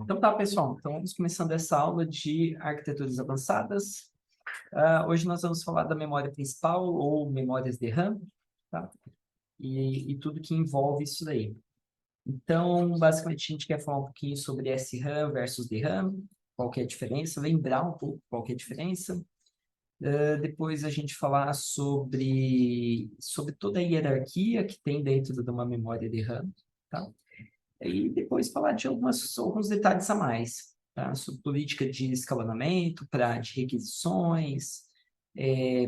Então tá, pessoal. Então vamos começando essa aula de arquiteturas avançadas. Hoje nós vamos falar da memória principal ou memórias de RAM, tá? E tudo que envolve isso daí. Então, basicamente, a gente quer falar um pouquinho sobre SRAM versus DRAM, qual que é a diferença, lembrar um pouco qual que é a diferença. Depois a gente falar sobre toda a hierarquia que tem dentro de uma memória de RAM, tá? E depois falar de alguns detalhes a mais, tá? Sobre política de escalonamento, de requisições,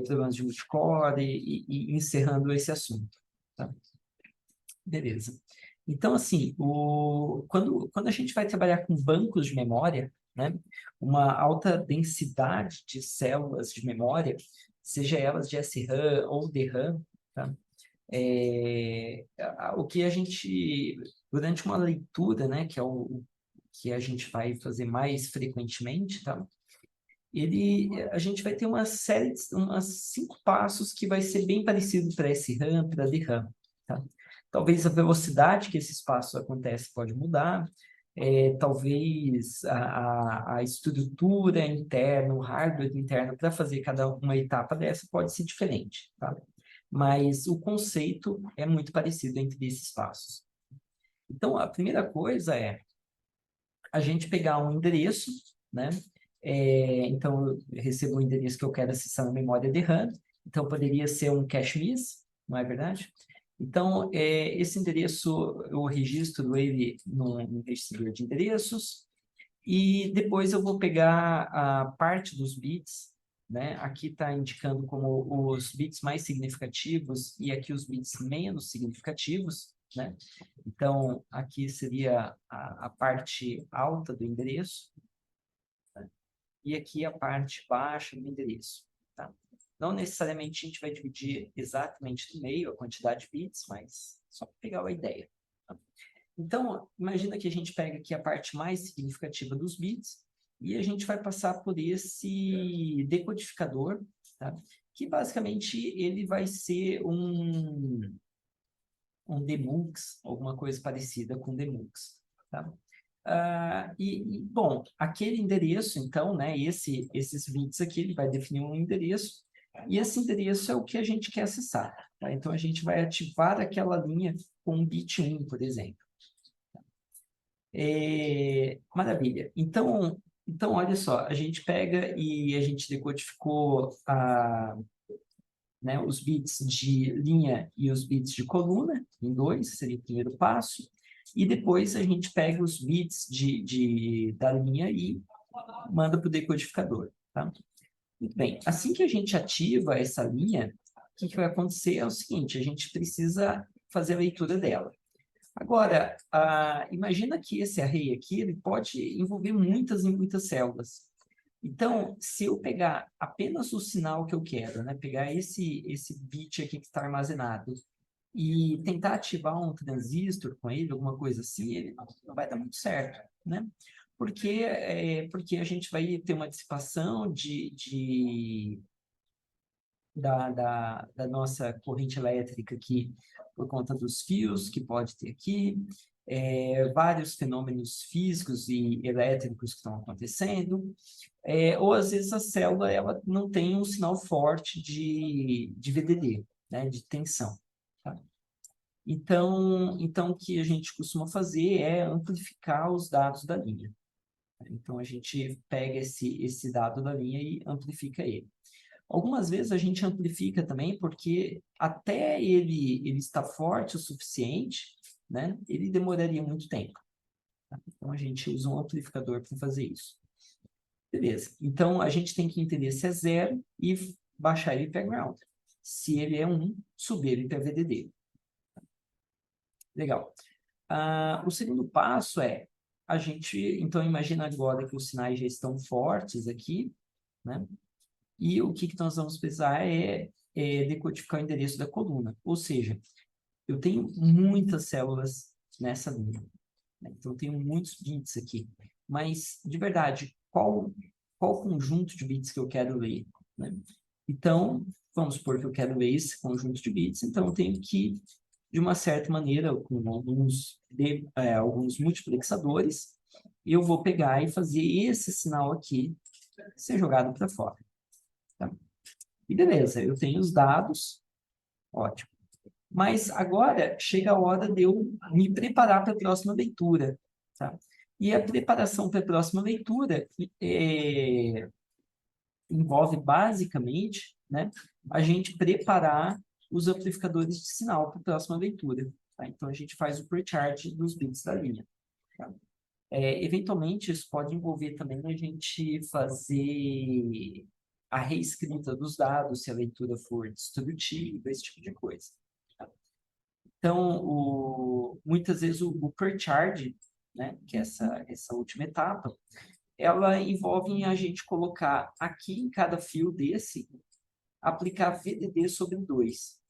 problemas de multicore e encerrando esse assunto, tá? Beleza. Então, assim, quando a gente vai trabalhar com bancos de memória, né, uma alta densidade de células de memória, seja elas de SRAM ou DRAM, tá? O que a gente, durante uma leitura, né, que é o que a gente vai fazer mais frequentemente, tá? A gente vai ter uma série, umas 5 passos que vai ser bem parecido para SRAM, para DRAM, tá? Talvez a velocidade que esses passos acontecem pode mudar, talvez a estrutura interna, o hardware interno para fazer cada uma etapa dessa pode ser diferente, tá? Mas o conceito é muito parecido entre esses passos. Então, a primeira coisa é a gente pegar um endereço, né? Então, eu recebo um endereço que eu quero acessar na memória de RAM, então poderia ser um cache miss, não é verdade? Então, esse endereço, eu registro ele num registrador de endereços, e depois eu vou pegar a parte dos bits, né? Aqui está indicando como os bits mais significativos e aqui os bits menos significativos, né? Então, aqui seria a parte alta do endereço, né? E aqui a parte baixa do endereço, tá? Não necessariamente a gente vai dividir exatamente no meio a quantidade de bits, mas só para pegar a ideia, tá? Então, imagina que a gente pega aqui a parte mais significativa dos bits e a gente vai passar por esse decodificador, tá? Que basicamente ele vai ser um demux, alguma coisa parecida com demux, tá? Bom, aquele endereço, então, né, esses bits aqui, ele vai definir um endereço, e esse endereço é o que a gente quer acessar, tá? Então, a gente vai ativar aquela linha com um bit 1, por exemplo. Maravilha. Então, olha só, a gente pega e a gente decodificou né, os bits de linha e os bits de coluna, em 2, seria o primeiro passo, e depois a gente pega os bits da linha e manda para o decodificador, tá? Muito bem, assim que a gente ativa essa linha, o que vai acontecer é o seguinte, a gente precisa fazer a leitura dela. Agora, imagina que esse array aqui, ele pode envolver muitas e muitas células. Então, se eu pegar apenas o sinal que eu quero, né, pegar esse bit aqui que está armazenado e tentar ativar um transistor com ele, alguma coisa assim, ele não vai dar muito certo, né? Porque a gente vai ter uma dissipação da nossa corrente elétrica aqui por conta dos fios que pode ter aqui, vários fenômenos físicos e elétricos que estão acontecendo, ou às vezes a célula ela não tem um sinal forte de VDD, né, de tensão, tá? Então, o que a gente costuma fazer é amplificar os dados da linha. Então, a gente pega esse dado da linha e amplifica ele. Algumas vezes a gente amplifica também porque até ele estar forte o suficiente, né, ele demoraria muito tempo, tá? Então, a gente usa um amplificador para fazer isso. Beleza. Então, a gente tem que entender se é 0 e baixar ele para ground. Se ele é 1, subir ele para VDD. Legal. O segundo passo é a gente, então, imagina agora que os sinais já estão fortes aqui, né? E o que nós vamos precisar é decodificar o endereço da coluna. Ou seja, eu tenho muitas células nessa linha, né? Então, eu tenho muitos bits aqui. Mas, de verdade, qual conjunto de bits que eu quero ler, né? Então, vamos supor que eu quero ler esse conjunto de bits, então eu tenho que, de uma certa maneira, com alguns multiplexadores, eu vou pegar e fazer esse sinal aqui ser jogado para fora. Tá? E beleza, eu tenho os dados, ótimo. Mas agora chega a hora de eu me preparar para a próxima leitura. Tá? E a preparação para a próxima leitura envolve basicamente, né, a gente preparar os amplificadores de sinal para a próxima leitura. Tá? Então, a gente faz o pre-charge dos bits da linha. Tá? Eventualmente, isso pode envolver também a gente fazer a reescrita dos dados, se a leitura for destrutiva, esse tipo de coisa. Tá? Então, muitas vezes o per-charge, né, que é essa última etapa, ela envolve a gente colocar aqui em cada fio desse, aplicar VDD sobre 2.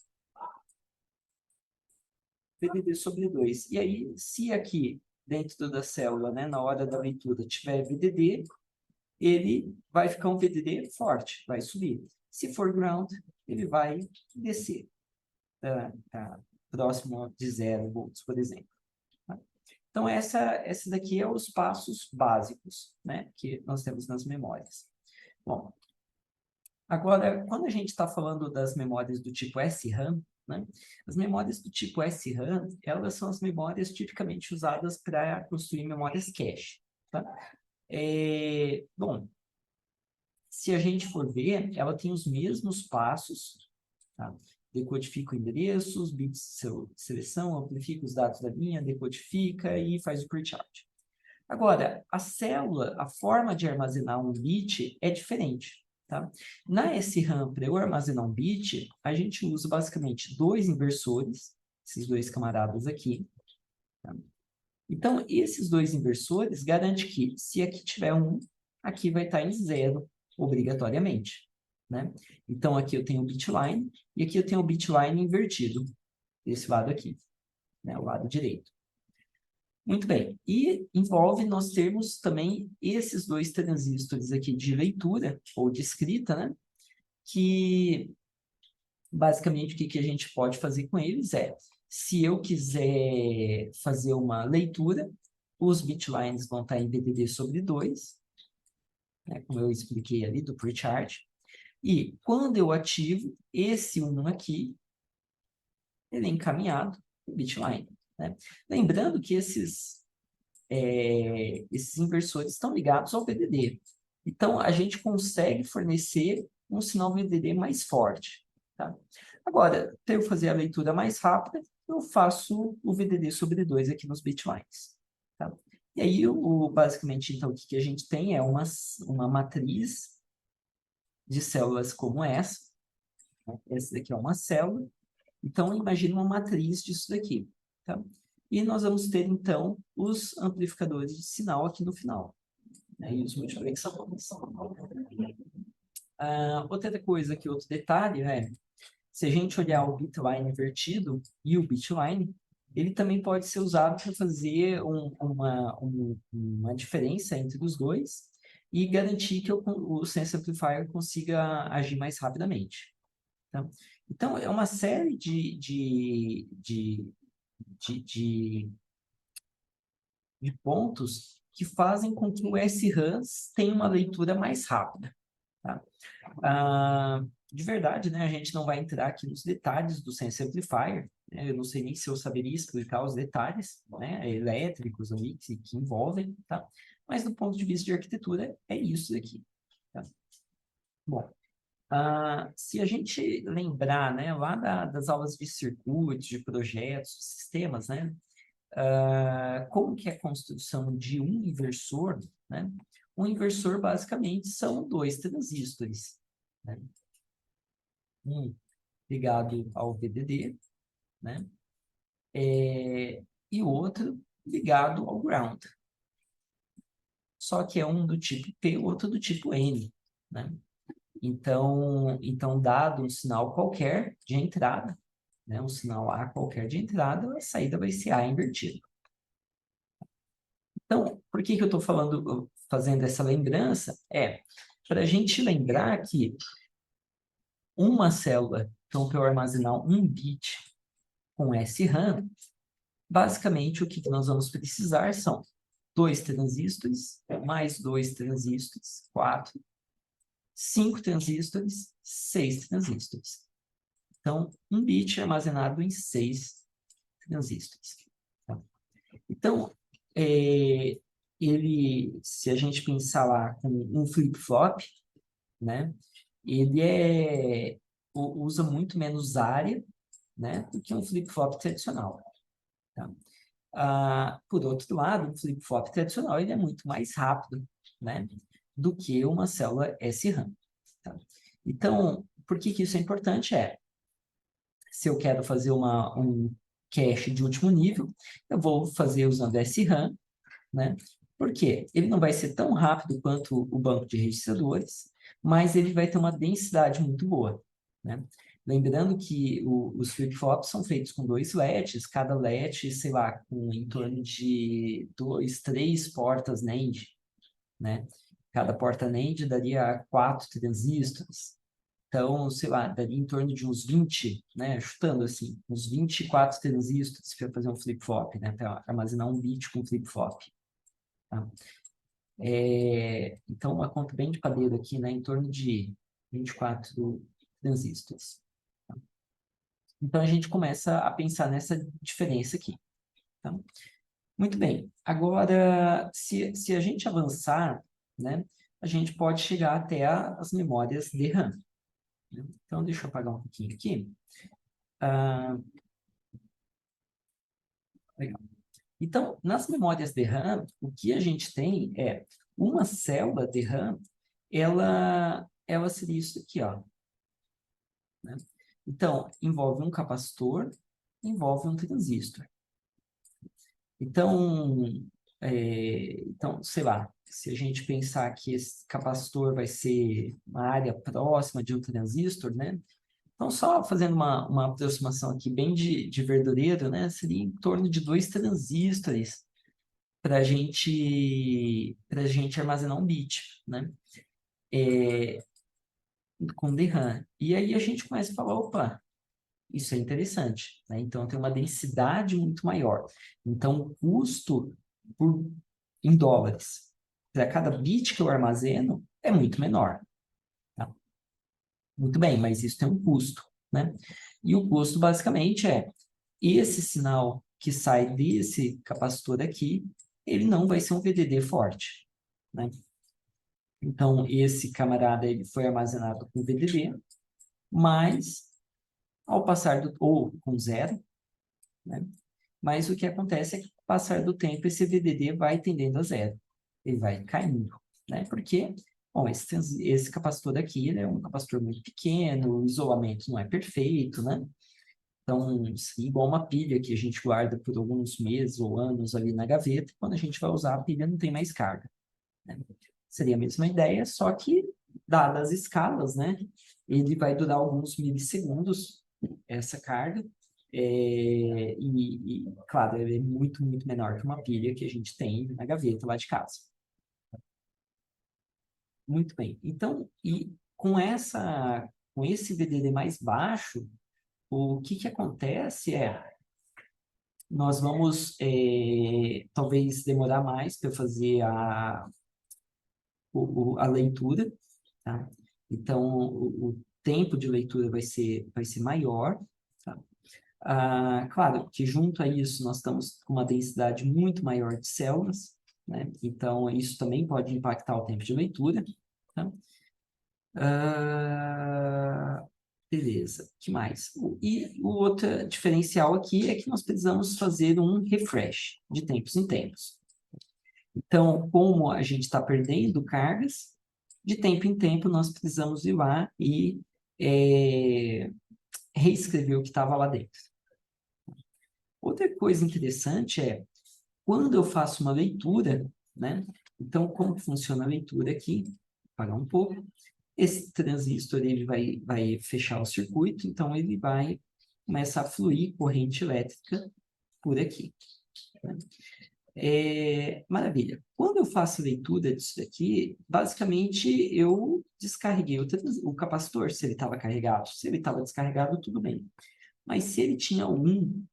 VDD sobre 2. E aí, se aqui dentro da célula, né, na hora da leitura, tiver VDD, ele vai ficar um VDD forte, vai subir. Se for ground, ele vai descer, próximo de 0 volts, por exemplo. Tá? Então, essa daqui é os passos básicos, né, que nós temos nas memórias. Bom, agora, quando a gente está falando das memórias do tipo SRAM, né, as memórias do tipo SRAM, elas são as memórias tipicamente usadas para construir memórias cache. Tá? Bom, se a gente for ver, ela tem os mesmos passos, tá? Decodifica o endereço, os bits de seleção, amplifica os dados da linha, decodifica e faz o pre-charge. Agora, a célula, a forma de armazenar um bit é diferente. Tá? Na SRAM, para eu armazenar um bit, a gente usa basicamente 2 inversores, esses 2 camaradas aqui. Tá? Então, esses 2 inversores garantem que, se aqui tiver 1, aqui vai estar em 0, obrigatoriamente. Né? Então, aqui eu tenho o bitline, e aqui eu tenho o bitline invertido, desse lado aqui, né? O lado direito. Muito bem. E envolve nós termos também esses 2 transistores aqui de leitura, ou de escrita, né? Que, basicamente, o que a gente pode fazer com eles é, se eu quiser fazer uma leitura, os bitlines vão estar em VDD sobre 2, né? Como eu expliquei ali do pre-charge. E quando eu ativo esse 1 aqui, ele é encaminhado para o bitline. Né? Lembrando que esses inversores estão ligados ao VDD. Então, a gente consegue fornecer um sinal VDD mais forte. Tá? Agora, para eu fazer a leitura mais rápida, eu faço o VDD sobre 2 aqui nos bitlines. Tá? E aí, basicamente, então, o que a gente tem é uma matriz de células como essa. Né? Essa daqui é uma célula. Então, imagine uma matriz disso daqui. Tá? E nós vamos ter, então, os amplificadores de sinal aqui no final. Né? E os multiplexadores. Outra coisa aqui, outro detalhe, né? Se a gente olhar o bitline invertido e o bitline, ele também pode ser usado para fazer uma diferença entre os dois e garantir que o Sense Amplifier consiga agir mais rapidamente. Tá? Então, é uma série de pontos que fazem com que o SRAM tenha uma leitura mais rápida. Tá? De verdade, né, a gente não vai entrar aqui nos detalhes do Sense Amplifier, né? Eu não sei nem se eu saberia explicar os detalhes, né, elétricos ali que envolvem, tá? Mas do ponto de vista de arquitetura, é isso daqui. Tá? Bom, se a gente lembrar, né, lá das aulas de circuitos, de projetos, de sistemas, né, como que é a construção de um inversor, né? Um inversor, basicamente, são 2 transistores, né? Um ligado ao VDD, né? E outro ligado ao ground. Só que é um do tipo P, outro do tipo N, né? Então, dado um sinal qualquer de entrada, né? Um sinal A qualquer de entrada, a saída vai ser A invertido. Então, por que eu estou fazendo essa lembrança? Para a gente lembrar que uma célula, então, para eu armazenar um bit com SRAM, basicamente o que nós vamos precisar são 2 transistores, mais 2 transistores, 4, 5 transistores, 6 transistores. Então, um bit é armazenado em 6 transistores. Tá? Então, se a gente pensar lá com um flip-flop, né, ele usa muito menos área, né, do que um flip-flop tradicional. Tá? Por outro lado, o flip-flop tradicional ele é muito mais rápido, né, do que uma célula SRAM. Tá? Então, por que isso é importante? Se eu quero fazer um cache de último nível, eu vou fazer usando SRAM, né? Por quê? Ele não vai ser tão rápido quanto o banco de registradores, mas ele vai ter uma densidade muito boa, né? Lembrando que os flip-flops são feitos com 2 LEDs, cada LED, sei lá, com em torno de 2, 3 portas NAND, né? Cada porta NAND daria 4 transistores. Então, sei lá, daria em torno de uns 20, né? Chutando assim, uns 24 transistores para fazer um flip-flop, né? Para armazenar um bit com flip-flop. Tá? Então, uma conta bem de padeiro aqui, né? Em torno de 24 transistores. Tá? Então, a gente começa a pensar nessa diferença aqui. Tá? Muito bem. Agora, se a gente avançar, né? A gente pode chegar até as memórias de RAM. Né? Então, deixa eu apagar um pouquinho aqui. Legal. Então, nas memórias de RAM, o que a gente tem é uma célula de RAM, ela seria isso aqui, ó. Né? Então, envolve um capacitor, envolve um transistor. Então, sei lá, se a gente pensar que esse capacitor vai ser uma área próxima de um transistor, né? Então, só fazendo uma aproximação aqui bem de verdureiro, né? Seria em torno de 2 transistores para a gente armazenar um bit, né? Com DRAM. E aí a gente começa a falar, opa, isso é interessante, né? Então, tem uma densidade muito maior. Então, o custo em dólares para cada bit que eu armazeno é muito menor. Tá? Muito bem, mas isso tem um custo, né? E o custo, basicamente, esse sinal que sai desse capacitor aqui, ele não vai ser um VDD forte, né? Então, esse camarada ele foi armazenado com VDD, mas ao passar ou com zero, né? Mas o que acontece é que, com o passar do tempo, esse VDD vai tendendo a zero. Ele vai caindo, né? Porque, bom, esse capacitor aqui, ele é um capacitor muito pequeno, o isolamento não é perfeito, né? Então, seria igual uma pilha que a gente guarda por alguns meses ou anos ali na gaveta, quando a gente vai usar, a pilha não tem mais carga, né? Seria a mesma ideia, só que, dadas as escalas, né? Ele vai durar alguns milissegundos, essa carga, claro, ele é muito, muito menor que uma pilha que a gente tem na gaveta lá de casa. Muito bem. Então, com esse VDD mais baixo, o que acontece nós vamos talvez demorar mais para fazer a leitura, tá? Então, o tempo de leitura vai ser maior, tá? Claro que junto a isso nós estamos com uma densidade muito maior de células, né? Então, isso também pode impactar o tempo de leitura, tá? Beleza, que mais? O outro diferencial aqui é que nós precisamos fazer um refresh de tempos em tempos. Então, como a gente está perdendo cargas, de tempo em tempo nós precisamos ir lá e reescrever o que estava lá dentro. Outra coisa interessante quando eu faço uma leitura, né? Então, como funciona a leitura aqui? Vou parar um pouco. Esse transistor ele vai fechar o circuito, então ele vai começar a fluir corrente elétrica por aqui. Né? Maravilha. Quando eu faço a leitura disso daqui, basicamente eu descarreguei o capacitor, se ele estava carregado. Se ele estava descarregado, tudo bem. Mas se ele tinha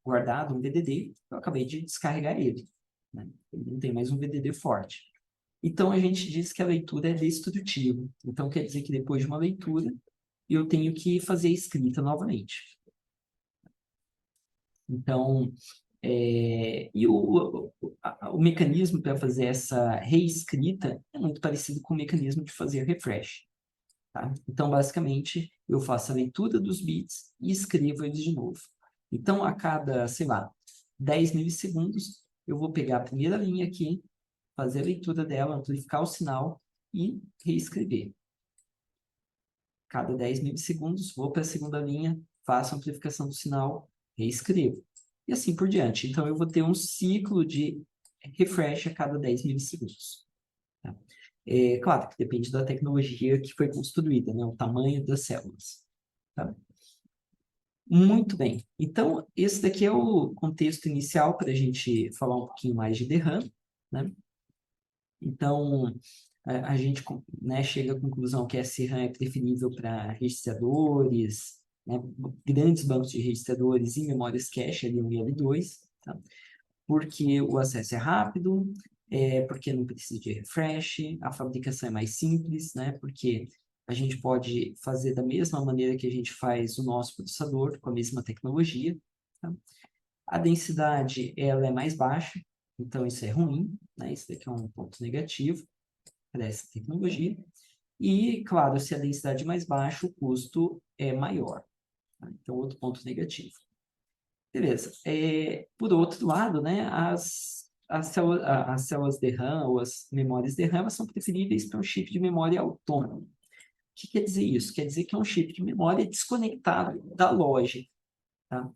guardado, um VDD, eu acabei de descarregar ele. né? Ele não tem mais um VDD forte. Então, a gente diz que a leitura é destrutiva. Então, quer dizer que depois de uma leitura, eu tenho que fazer a escrita novamente. Então, o mecanismo para fazer essa reescrita é muito parecido com o mecanismo de fazer refresh. Tá? Então, basicamente, eu faço a leitura dos bits e escrevo eles de novo. Então, a cada, sei lá, 10 milissegundos, eu vou pegar a primeira linha aqui, fazer a leitura dela, amplificar o sinal e reescrever. Cada 10 milissegundos, vou para a segunda linha, faço a amplificação do sinal, reescrevo. E assim por diante. Então, eu vou ter um ciclo de refresh a cada 10 milissegundos. Tá? É claro que depende da tecnologia que foi construída, né? O tamanho das células. Tá? Muito bem. Então, esse daqui é o contexto inicial para a gente falar um pouquinho mais de DRAM, né? Então, a gente, né, chega à conclusão que a SRAM é preferível para registradores, né, grandes bancos de registradores e memórias cache, L1 e L2, tá? Porque o acesso é rápido, porque não precisa de refresh, a fabricação é mais simples, né, porque a gente pode fazer da mesma maneira que a gente faz o nosso processador, com a mesma tecnologia, tá? A densidade, ela é mais baixa, então isso é ruim, né? Isso daqui é um ponto negativo para essa tecnologia. E, claro, se a densidade é mais baixa, o custo é maior. Tá? Então, outro ponto negativo. Beleza. Por outro lado, né, as células DRAM ou as memórias DRAM elas são preferíveis para um chip de memória autônomo. O que quer dizer isso? Quer dizer que é um chip de memória desconectado da lógica. Tá?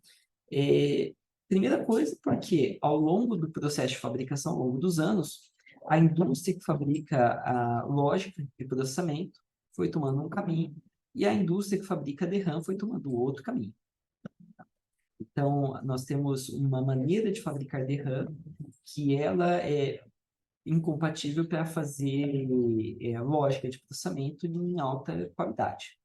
Primeira coisa, porque ao longo do processo de fabricação, ao longo dos anos, a indústria que fabrica a lógica de processamento foi tomando um caminho, e a indústria que fabrica a DRAM foi tomando outro caminho. Então, nós temos uma maneira de fabricar DRAM que ela é incompatível para fazer lógica de processamento em alta qualidade.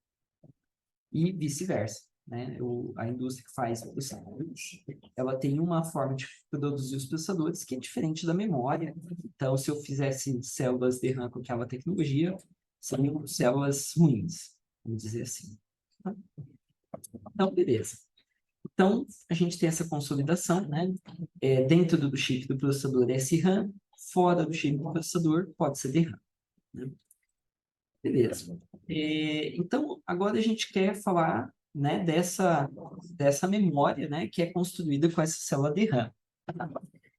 E vice-versa. Né? A indústria que faz processadores, ela tem uma forma de produzir os processadores que é diferente da memória. Então, se eu fizesse células de RAM com aquela tecnologia, seriam células ruins, vamos dizer assim. Então, beleza. Então, a gente tem essa consolidação, né? Dentro do chip do processador SRAM, fora do chip do processador, pode ser DRAM. Né? Beleza. Então, agora a gente quer falar, né, dessa memória, né, que é construída com essa célula de RAM.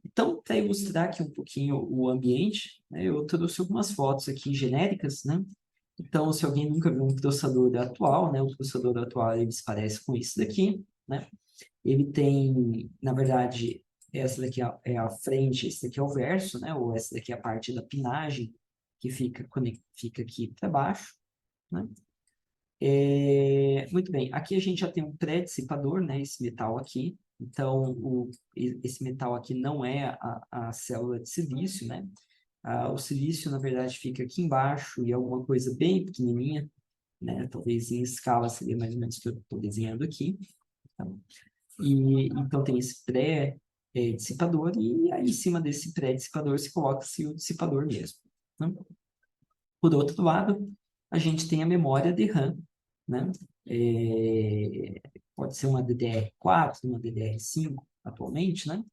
Então, para ilustrar aqui um pouquinho o ambiente, né, eu trouxe algumas fotos aqui genéricas, né? Então, se alguém nunca viu um processador atual, né, o processador atual ele se parece com isso daqui, né? Ele tem, na verdade, essa daqui é a frente, esse daqui é o verso, né? Ou essa daqui é a parte da pinagem que fica aqui para baixo, né? Muito bem, aqui a gente já tem um pré-dissipador, né? Esse metal aqui. Então, esse metal aqui não é a célula de silício, né? O silício, na verdade, fica aqui embaixo e é alguma coisa bem pequenininha, né? Talvez em escala seria mais ou menos o que eu estou desenhando aqui. Tá? E, então, tem esse pré-dissipador e aí, em cima desse pré-dissipador se coloca-se o dissipador mesmo. Né? Por outro lado, a gente tem a memória de RAM, né? Pode ser uma DDR4, uma DDR5 atualmente, né?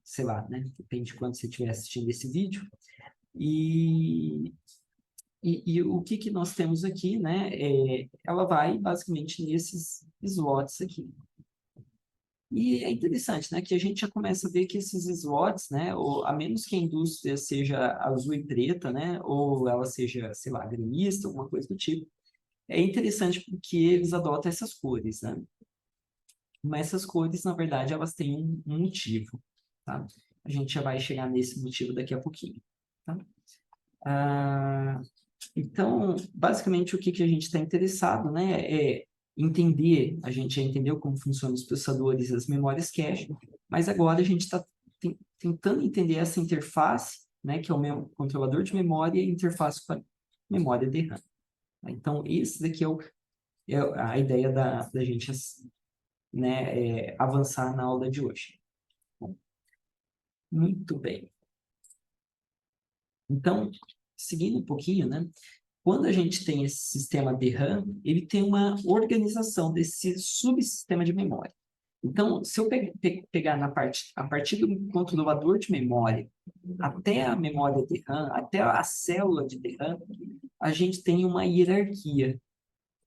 Sei lá, né? Depende de quando você estiver assistindo esse vídeo. E o que nós temos aqui, né? Ela vai basicamente nesses slots aqui. E é interessante, né, que a gente já começa a ver que esses slots, né, a menos que a indústria seja azul e preta, né, ou ela seja, sei lá, gremista, alguma coisa do tipo, é interessante porque eles adotam essas cores, né? Mas essas cores, na verdade, elas têm um motivo, tá? A gente já vai chegar nesse motivo daqui a pouquinho, tá? Então, basicamente, o que a gente está interessado, né, é entender, a gente já entendeu como funcionam os processadores e as memórias cache, mas agora a gente está tentando entender essa interface, né, que é o controlador de memória e a interface com a memória de RAM. Então, esse daqui é a ideia da gente, né, avançar na aula de hoje. Bom, Muito bem. Então, seguindo um pouquinho, né? Quando a gente tem esse sistema DRAM, ele tem uma organização desse subsistema de memória. Então, se eu pegar a partir do controlador de memória até a memória DRAM, até a célula de DRAM, a gente tem uma hierarquia.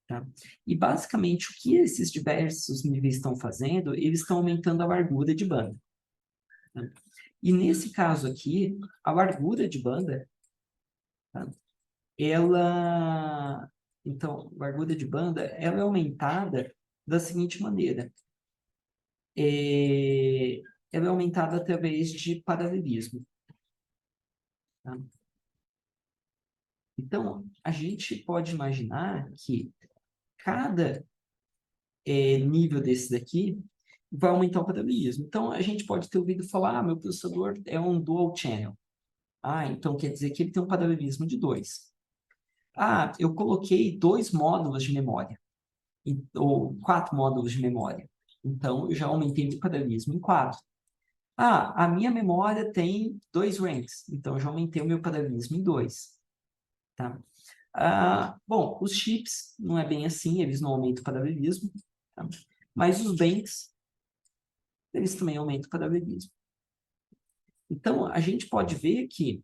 Tá? E, basicamente, o que esses diversos níveis estão fazendo, eles estão aumentando a largura de banda. Tá? E, nesse caso aqui, a largura de banda, tá? Ela... Então, a largura de banda, ela é aumentada da seguinte maneira. Ela é aumentada através de paralelismo. Tá? Então, a gente pode imaginar que cada nível desse daqui vai aumentar o paralelismo. Então, a gente pode ter ouvido falar, meu processador é um dual channel. Então quer dizer que ele tem um paralelismo de 2. Eu coloquei 2 módulos de memória, ou 4 módulos de memória. Então, eu já aumentei o paralelismo em 4. A minha memória tem 2 ranks, então eu já aumentei o meu paralelismo em 2. Tá? Bom, os chips não é bem assim, eles não aumentam o paralelismo, tá? Mas os banks, eles também aumentam o paralelismo. Então, a gente pode ver que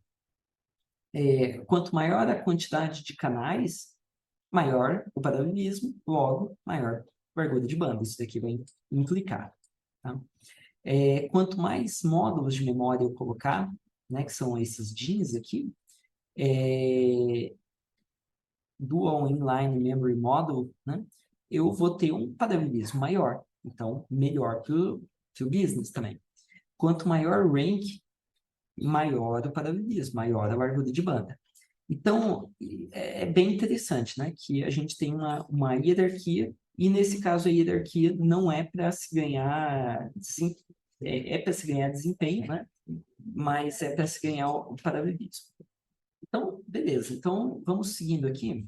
quanto maior a quantidade de canais, maior o paralelismo, logo, maior a largura de banda. Isso daqui vai implicar. Tá? Quanto mais módulos de memória eu colocar, né, que são esses DINs aqui, Dual Inline Memory Module, né, eu vou ter um paralelismo maior. Então, melhor para o business também. Quanto maior o rank, maior o paralelismo, maior a largura de banda. Então, é bem interessante, né? Que a gente tem uma hierarquia, e nesse caso a hierarquia não é para se ganhar, para se ganhar desempenho, né? Mas é para se ganhar o paralelismo. Então, beleza. Então, vamos seguindo aqui.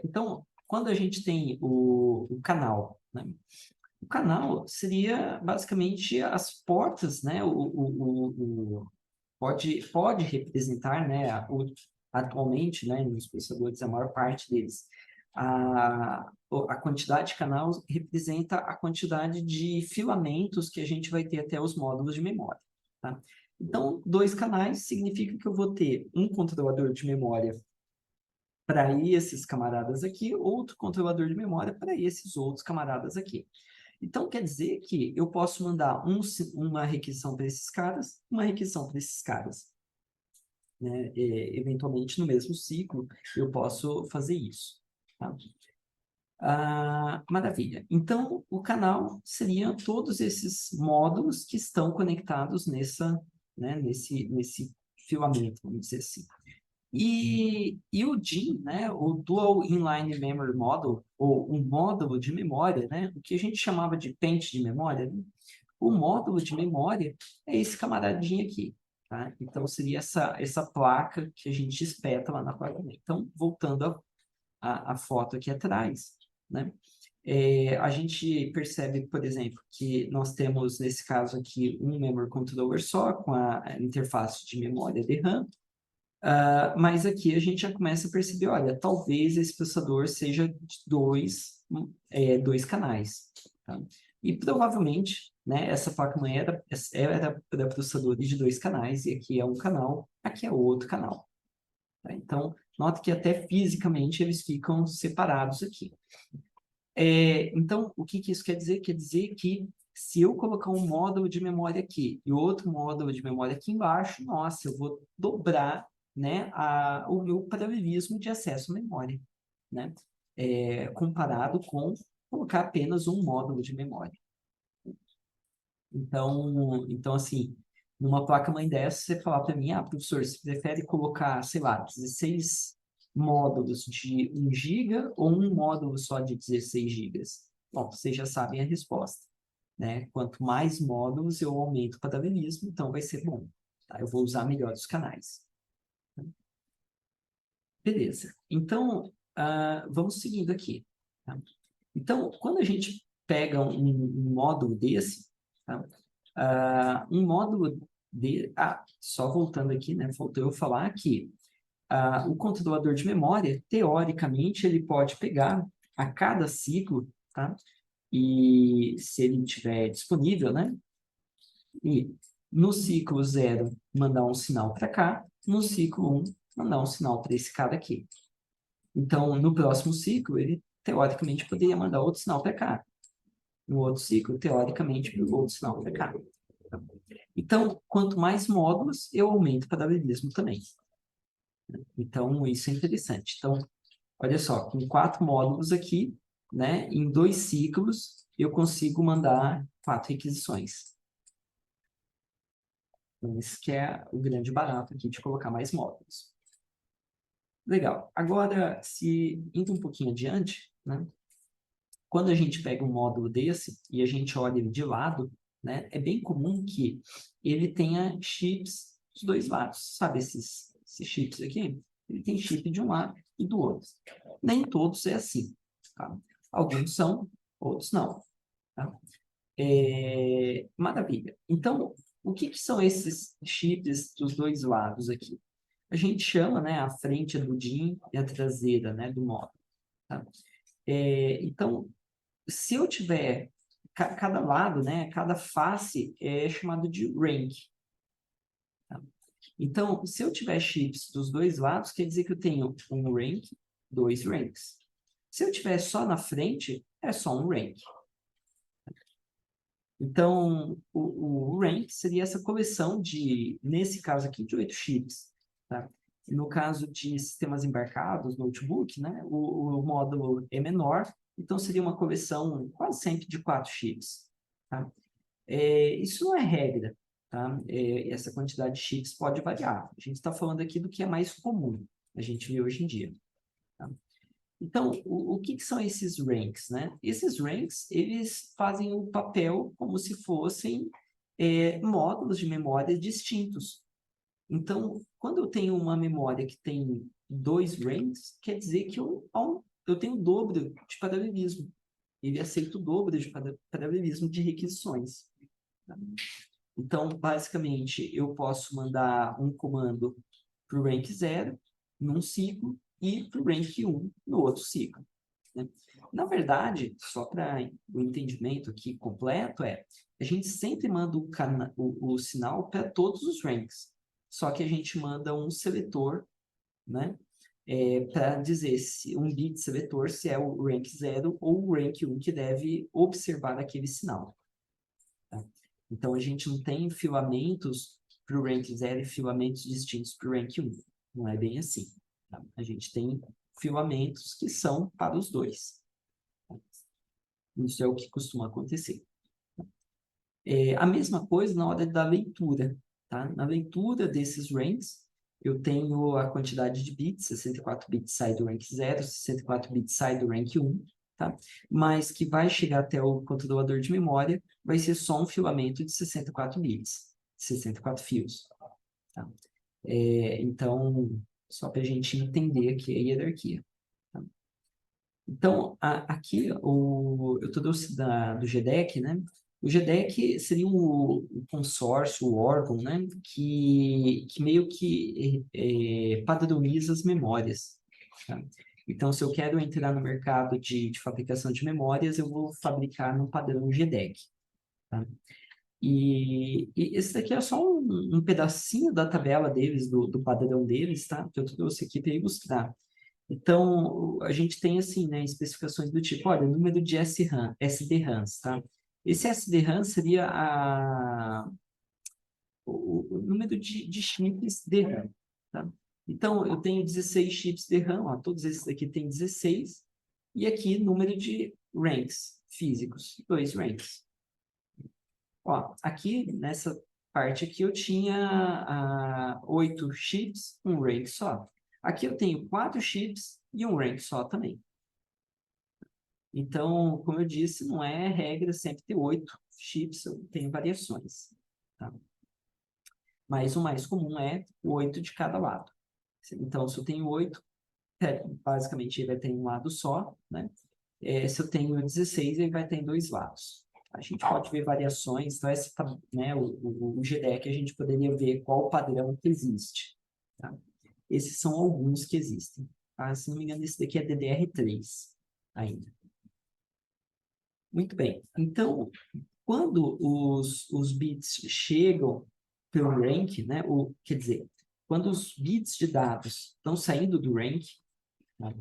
Então, quando a gente tem o canal, né? O canal seria basicamente as portas, né? Pode representar, né, atualmente, né, nos processadores, a maior parte deles, a quantidade de canais representa a quantidade de filamentos que a gente vai ter até os módulos de memória. Tá? Então, 2 canais significa que eu vou ter um controlador de memória para esses camaradas aqui, outro controlador de memória para esses outros camaradas aqui. Então, quer dizer que eu posso mandar uma requisição para esses caras, uma requisição para esses caras. Né? Eventualmente, no mesmo ciclo, eu posso fazer isso. Tá? Maravilha. Então, o canal seria todos esses módulos que estão conectados né, nesse filamento, vamos dizer assim. E o DIM, né, o Dual Inline Memory Module, ou um módulo de memória, né, o que a gente chamava de pente de memória, né? O módulo de memória é esse camaradinho aqui. Tá? Então, seria essa placa que a gente espeta lá na placa. Então, voltando a foto aqui atrás, né? A gente percebe, por exemplo, que nós temos, nesse caso aqui, um memory controller só, com a interface de memória DRAM, mas aqui a gente já começa a perceber, olha, talvez esse processador seja de dois canais. Tá? E provavelmente, né, essa placa-mãe era para processadores de 2 canais, e aqui é um canal, aqui é outro canal. Tá? Então, nota que até fisicamente eles ficam separados aqui. Então, o que isso quer dizer? Quer dizer que se eu colocar um módulo de memória aqui e outro módulo de memória aqui embaixo, nossa, eu vou dobrar, né, o meu paralelismo de acesso à memória, né? Comparado com colocar apenas um módulo de memória. Então assim, numa placa-mãe dessa, você falar para mim, professor, você prefere colocar, sei lá, 16 módulos de 1 GB ou um módulo só de 16 GB? Bom, vocês já sabem a resposta, né? Quanto mais módulos eu aumento o paralelismo, então vai ser bom. Tá? Eu vou usar melhor os canais. Beleza. Então, vamos seguindo aqui. Tá? Então, quando a gente pega um módulo desse, tá? Um módulo de... só voltando aqui, né? Faltou eu falar que o controlador de memória, teoricamente, ele pode pegar a cada ciclo, tá? E se ele estiver disponível, né? E no ciclo 0, mandar um sinal para cá, no ciclo 1, mandar um sinal para esse cara aqui. Então, no próximo ciclo, ele, teoricamente, poderia mandar outro sinal para cá. No outro ciclo, teoricamente, outro sinal para cá. Então, quanto mais módulos, eu aumento o paralelismo também. Então, isso é interessante. Então, olha só, com 4 módulos aqui, né, em 2 ciclos, eu consigo mandar 4 requisições. Então, esse que é o grande barato aqui de colocar mais módulos. Legal. Agora, se indo um pouquinho adiante, né, quando a gente pega um módulo desse e a gente olha ele de lado, né, é bem comum que ele tenha chips dos dois lados. Sabe esses chips aqui? Ele tem chip de um lado e do outro. Nem todos é assim. Tá? Alguns são, outros não. Tá? Maravilha. Então, o que são esses chips dos dois lados aqui? A gente chama, né, a frente do DIN e a traseira, né, do módulo. Tá? Então, se eu tiver cada lado, né, cada face é chamado de rank. Tá? Então, se eu tiver chips dos dois lados, quer dizer que eu tenho um rank, 2 ranks. Se eu tiver só na frente, é só um rank. Então, o rank seria essa coleção de, nesse caso aqui, de 8 chips. Tá? No caso de sistemas embarcados, notebook, né, o módulo é menor, então seria uma coleção quase sempre de 4 chips. Tá? Isso não é regra. Tá? Essa quantidade de chips pode variar. A gente está falando aqui do que é mais comum, a gente vê hoje em dia. Tá? Então, o que são esses ranks, né? Esses ranks, eles fazem o papel como se fossem módulos de memória distintos. Então, quando eu tenho uma memória que tem 2 ranks, quer dizer que eu tenho o dobro de paralelismo. Ele aceita o dobro de paralelismo de requisições. Tá? Então, basicamente, eu posso mandar um comando para o rank 0 num ciclo e para o rank 1 no outro ciclo. Né? Na verdade, só para o entendimento aqui completo, a gente sempre manda o sinal para todos os ranks, só que a gente manda um seletor, né, para dizer se um bit seletor se é o rank 0 ou o rank 1 que deve observar aquele sinal. Tá? Então, a gente não tem filamentos para o rank 0 e filamentos distintos para o rank 1. Não é bem assim. Tá? A gente tem filamentos que são para os dois. Tá? Isso é o que costuma acontecer. A mesma coisa na hora da leitura. Tá? Na leitura desses ranks, eu tenho a quantidade de bits, 64 bits sai do rank 0, 64 bits sai do rank 1, tá? Mas que vai chegar até o controlador de memória, vai ser só um filamento de 64 bits, 64 fios. Tá? Então, só para a gente entender aqui a hierarquia. Tá? Então, aqui, eu trouxe do GDEC, né? O GDEC seria o consórcio, o órgão, né? Que meio que padroniza as memórias. Tá? Então, se eu quero entrar no mercado de fabricação de memórias, eu vou fabricar no padrão GDEC. Tá? E esse daqui é só um pedacinho da tabela deles, do padrão deles, tá? Que eu trouxe aqui para ilustrar. Então, a gente tem, assim, né, especificações do tipo, olha, número de SD-RAMs, tá? Esse SD-RAM seria o número de chips de RAM, tá? Então, eu tenho 16 chips de RAM, ó, todos esses aqui têm 16, e aqui número de ranks físicos, 2 ranks. Ó, aqui, nessa parte aqui, eu tinha 8 chips, um rank só. Aqui eu tenho 4 chips e um rank só também. Então, como eu disse, não é regra sempre ter 8 chips, tem variações. Tá? Mas o mais comum é 8 de cada lado. Então, se eu tenho 8, basicamente ele vai ter um lado só, né? Se eu tenho 16, ele vai ter em 2 lados. A gente pode ver variações, então esse, né, o GDEC a gente poderia ver qual o padrão que existe. Tá? Esses são alguns que existem. Tá? Se não me engano, esse daqui é DDR3 ainda. Muito bem. Então, quando os bits chegam pelo rank, né, quer dizer, quando os bits de dados estão saindo do rank, né,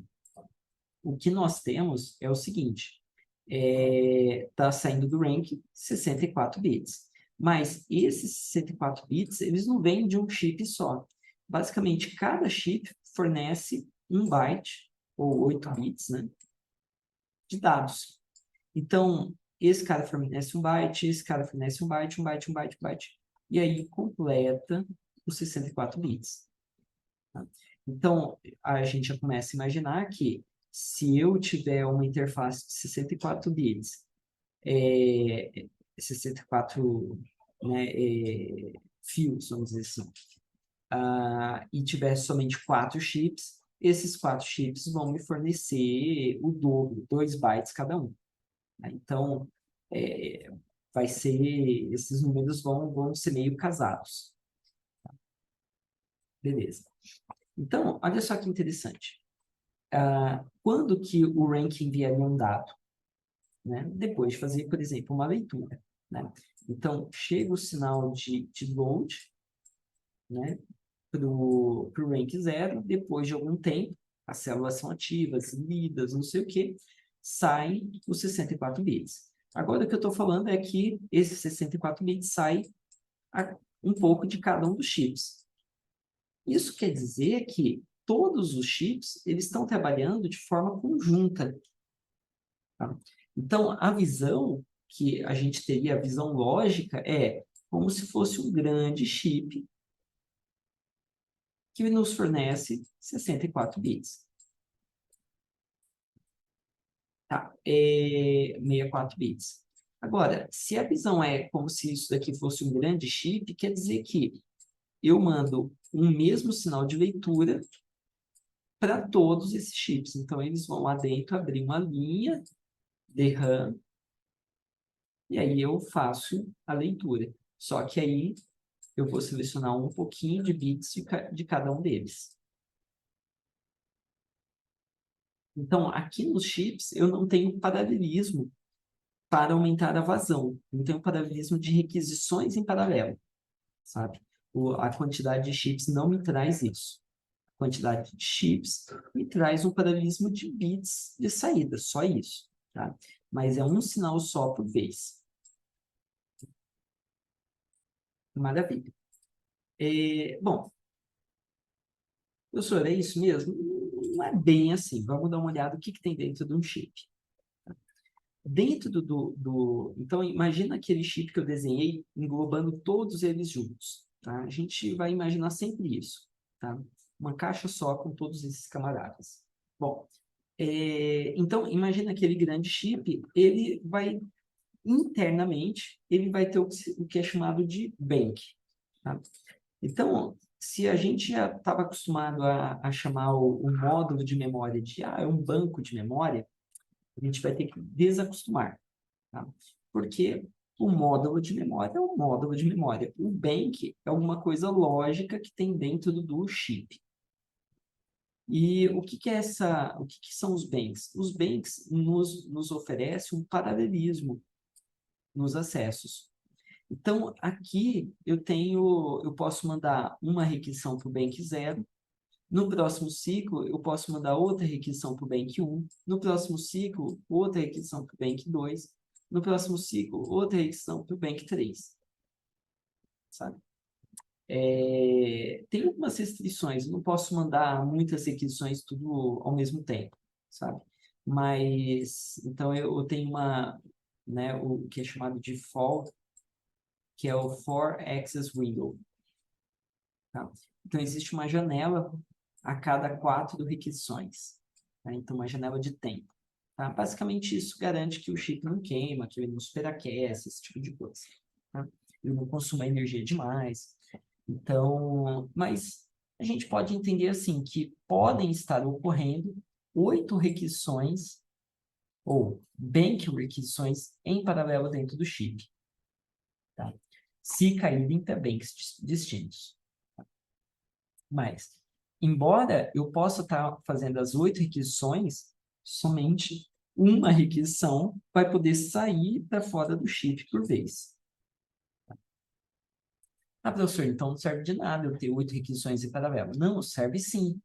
o que nós temos é o seguinte, está saindo do rank 64 bits. Mas esses 64 bits, eles não vêm de um chip só. Basicamente, cada chip fornece 1 byte, ou 8 bits, né, de dados. Então, esse cara fornece 1 byte, esse cara fornece 1 byte, 1 byte, 1 byte, 1 byte. E aí completa os 64 bits. Tá? Então, a gente já começa a imaginar que se eu tiver uma interface de 64 bits, 64 né, fios, vamos dizer assim, e tiver somente 4 chips, esses 4 chips vão me fornecer o dobro, 2 bytes cada um. Né? Então, vai ser, esses números vão ser meio casados. Beleza. Então, olha só que interessante. Quando que o ranking enviaria um dado? Né? Depois de fazer, por exemplo, uma leitura. Né? Então, chega o sinal de load, né, para o rank 0, depois de algum tempo, as células são ativas, lidas, não sei o que, saem os 64 bits. Agora, o que eu estou falando é que esses 64 bits saem um pouco de cada um dos chips. Isso quer dizer que todos os chips eles estão trabalhando de forma conjunta. Tá? Então, a visão que a gente teria, a visão lógica, é como se fosse um grande chip que nos fornece 64 bits. Tá? 64 bits. Agora, se a visão é como se isso daqui fosse um grande chip, quer dizer que eu mando um mesmo sinal de leitura para todos esses chips. Então, eles vão lá dentro abrir uma linha de RAM e aí eu faço a leitura. Só que aí eu vou selecionar um pouquinho de bits de cada um deles. Então, aqui nos chips, eu não tenho paralelismo para aumentar a vazão. Não tenho paralelismo de requisições em paralelo, sabe? A quantidade de chips não me traz isso. A quantidade de chips me traz um paralelismo de bits de saída, só isso, tá? Mas é um sinal só por vez. Maravilha. Bom, professor, é isso mesmo? Não é bem assim. Vamos dar uma olhada no que tem dentro de um chip. Dentro Então, imagina aquele chip que eu desenhei englobando todos eles juntos. Tá? A gente vai imaginar sempre isso. Tá? Uma caixa só com todos esses camaradas. Bom, então, imagina aquele grande chip, ele vai, internamente, ele vai ter o que é chamado de bank. Tá? Então, se a gente já estava acostumado a chamar o módulo de memória de é um banco de memória, a gente vai ter que desacostumar. Tá? Porque o módulo de memória é um módulo de memória. O bank é alguma coisa lógica que tem dentro do chip. E o que são os banks? Os banks nos oferecem um paralelismo nos acessos. Então, aqui eu posso mandar uma requisição para o bank 0, no próximo ciclo eu posso mandar outra requisição para o bank 1, no próximo ciclo outra requisição para o bank 2, no próximo ciclo outra requisição para o bank 3. Sabe? Tem algumas restrições, não posso mandar muitas requisições tudo ao mesmo tempo, sabe? Mas, então eu tenho né, o que é chamado de FAW, que é o For Access Window. Tá? Então, existe uma janela a cada 4 requisições. Tá? Então, uma janela de tempo. Tá? Basicamente, isso garante que o chip não queima, que ele não superaquece, esse tipo de coisa. Tá? Ele não consuma energia demais. Então, mas a gente pode entender assim, que podem estar ocorrendo 8 requisições ou bank requisições em paralelo dentro do chip, tá? Se caírem para banks distintos. Mas, embora eu possa estar fazendo as 8 requisições, somente uma requisição vai poder sair para fora do chip por vez. Ah, professor, então não serve de nada eu ter 8 requisições em paralelo. Não, serve sim.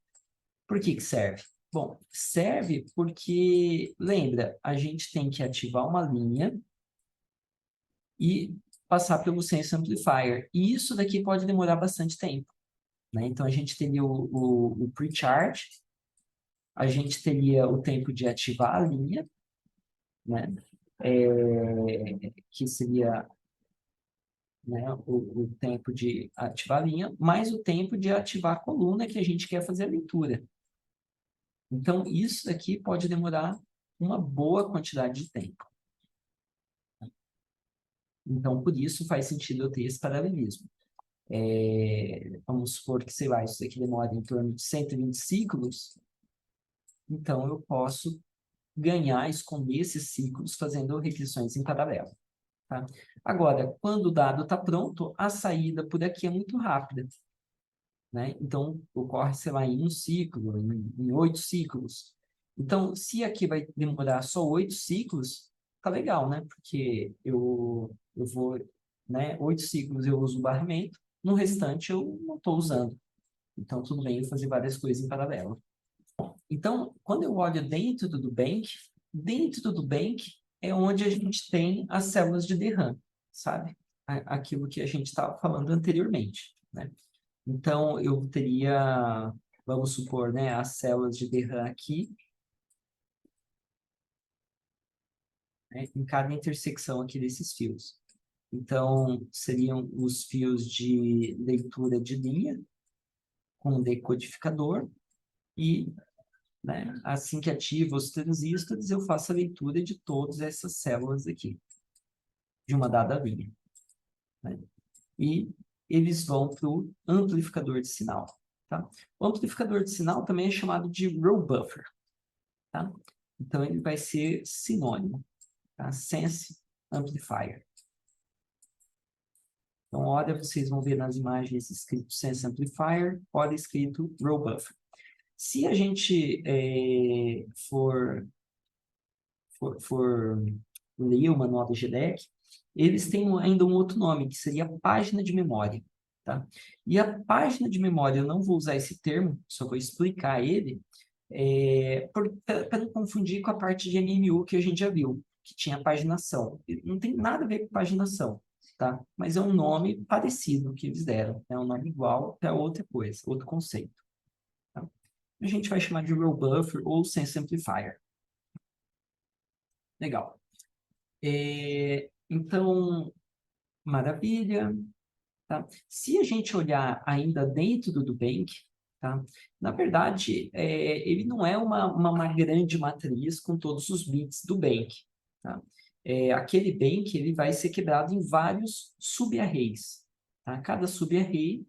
Por que que serve? Bom, serve porque, lembra, a gente tem que ativar uma linha e passar pelo Sense Amplifier. E isso daqui pode demorar bastante tempo, né? Então, a gente teria o pre-charge, a gente teria o tempo de ativar a linha, né? Que seria, né, o tempo de ativar a linha, mais o tempo de ativar a coluna que a gente quer fazer a leitura. Então, isso daqui pode demorar uma boa quantidade de tempo. Então, por isso faz sentido eu ter esse paralelismo. Vamos supor que, sei lá, isso daqui demora em torno de 120 ciclos, então eu posso ganhar, esconder esses ciclos fazendo requisições em paralelo. Tá? Agora, quando o dado está pronto, a saída por aqui é muito rápida, né? Então, ocorre, sei lá, em um ciclo, em 8 ciclos. Então, se aqui vai demorar só 8 ciclos, tá legal, né? Porque eu vou, né? 8 ciclos eu uso o barramento, no restante eu não estou usando. Então, tudo bem eu fazer várias coisas em paralelo. Então, quando eu olho dentro do bank é onde a gente tem as células de DRAM, sabe? Aquilo que a gente estava falando anteriormente, né? Então, eu teria, vamos supor, né, as células de DRAM aqui, né, em cada intersecção aqui desses fios. Então, seriam os fios de leitura de linha com decodificador e, né, assim que ativo os transistores, eu faço a leitura de todas essas células aqui, de uma dada linha, né? E eles vão para o amplificador de sinal, tá? O amplificador de sinal também é chamado de row buffer, tá? Então, ele vai ser sinônimo, tá? Sense Amplifier. Então, olha, vocês vão ver nas imagens escrito Sense Amplifier, olha escrito row buffer. Se a gente for ler o manual do GDEC, eles têm ainda um outro nome, que seria página de memória, tá? E a página de memória, eu não vou usar esse termo, só vou explicar ele, para não confundir com a parte de MMU que a gente já viu, que tinha paginação. Não tem nada a ver com paginação, tá? Mas é um nome parecido que eles deram, é um nome igual para outra coisa, outro conceito, tá? A gente vai chamar de row buffer ou sense amplifier. Legal. Então, maravilha. Tá? Se a gente olhar ainda dentro do Bank, tá? Na verdade, ele não é uma grande matriz com todos os bits do Bank. Tá? Aquele Bank ele vai ser quebrado em vários subarrays. Tá? Cada subarray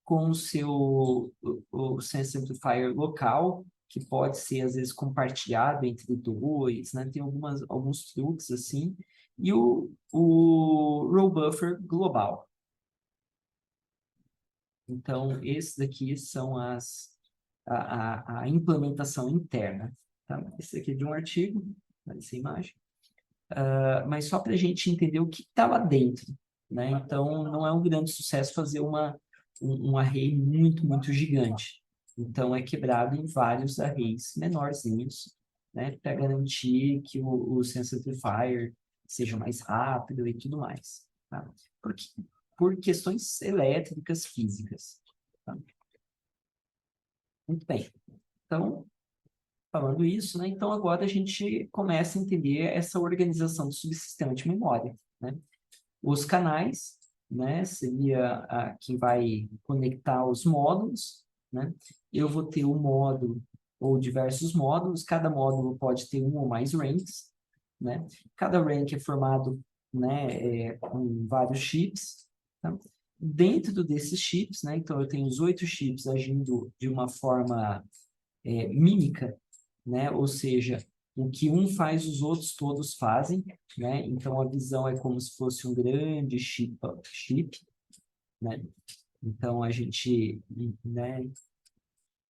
com o seu o Sense Amplifier local, que pode ser, às vezes, compartilhado entre dois, né? Tem alguns truques assim. E o row buffer global. Então, esses daqui são a implementação interna. Tá? Esse aqui é de um artigo, essa imagem. Mas só para a gente entender o que está lá dentro, né? Então, não é um grande sucesso fazer um array muito, muito gigante. Então, é quebrado em vários arrays menorzinhos, né? Para garantir que o Sense Amplifier seja mais rápido e tudo mais. Tá? Por questões elétricas físicas. Tá? Muito bem. Então, falando isso, né? Então agora a gente começa a entender essa organização do subsistema de memória, né? Os canais, né? Seria quem vai conectar os módulos, né? Eu vou ter um módulo ou diversos módulos, cada módulo pode ter um ou mais ranks, né? Cada rank é formado, né, com vários chips, tá? Dentro desses chips, né? Então eu tenho os 8 chips agindo de uma forma mímica, né? Ou seja, O que um faz, os outros todos fazem, né? Então, a visão é como se fosse um grande chip, né? Então, a gente, né,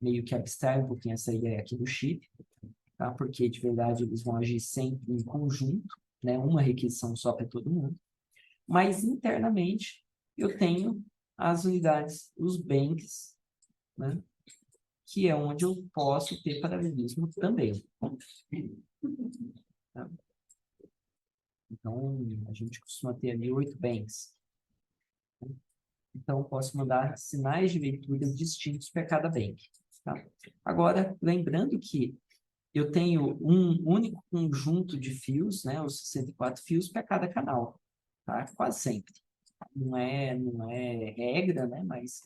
meio que abstrai um pouquinho essa ideia aqui do chip, tá? Porque, de verdade, eles vão agir sempre em conjunto, né? Uma requisição só para todo mundo. Mas, internamente, eu tenho as unidades, os banks, né? Que é onde eu posso ter paralelismo também. Tá? Então, a gente costuma ter ali 8 banks. Então, eu posso mandar sinais de leitura distintos para cada bank. Tá? Agora, lembrando que eu tenho um único conjunto de fios, né, os 64 fios para cada canal, tá? Quase sempre. Não é regra, né, mas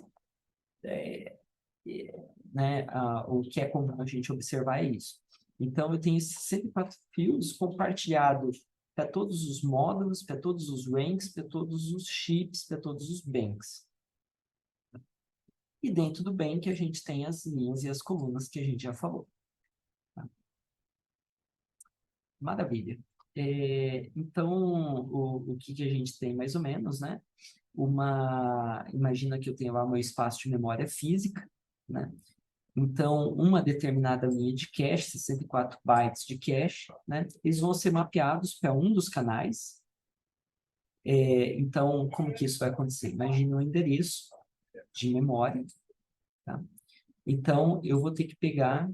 né, o que é comum a gente observar é isso. Então, eu tenho esses 64 fios compartilhados para todos os módulos, para todos os ranks, para todos os chips, para todos os banks. E dentro do bank a gente tem as linhas e as colunas que a gente já falou. Tá? Maravilha. Então, o que a gente tem mais ou menos, né? Imagina que eu tenho lá meu espaço de memória física, né? Então, uma determinada linha de cache, 64 bytes de cache, né? Eles vão ser mapeados para um dos canais. Então, como que isso vai acontecer? Imagina um endereço de memória, tá? Então, eu vou ter que pegar,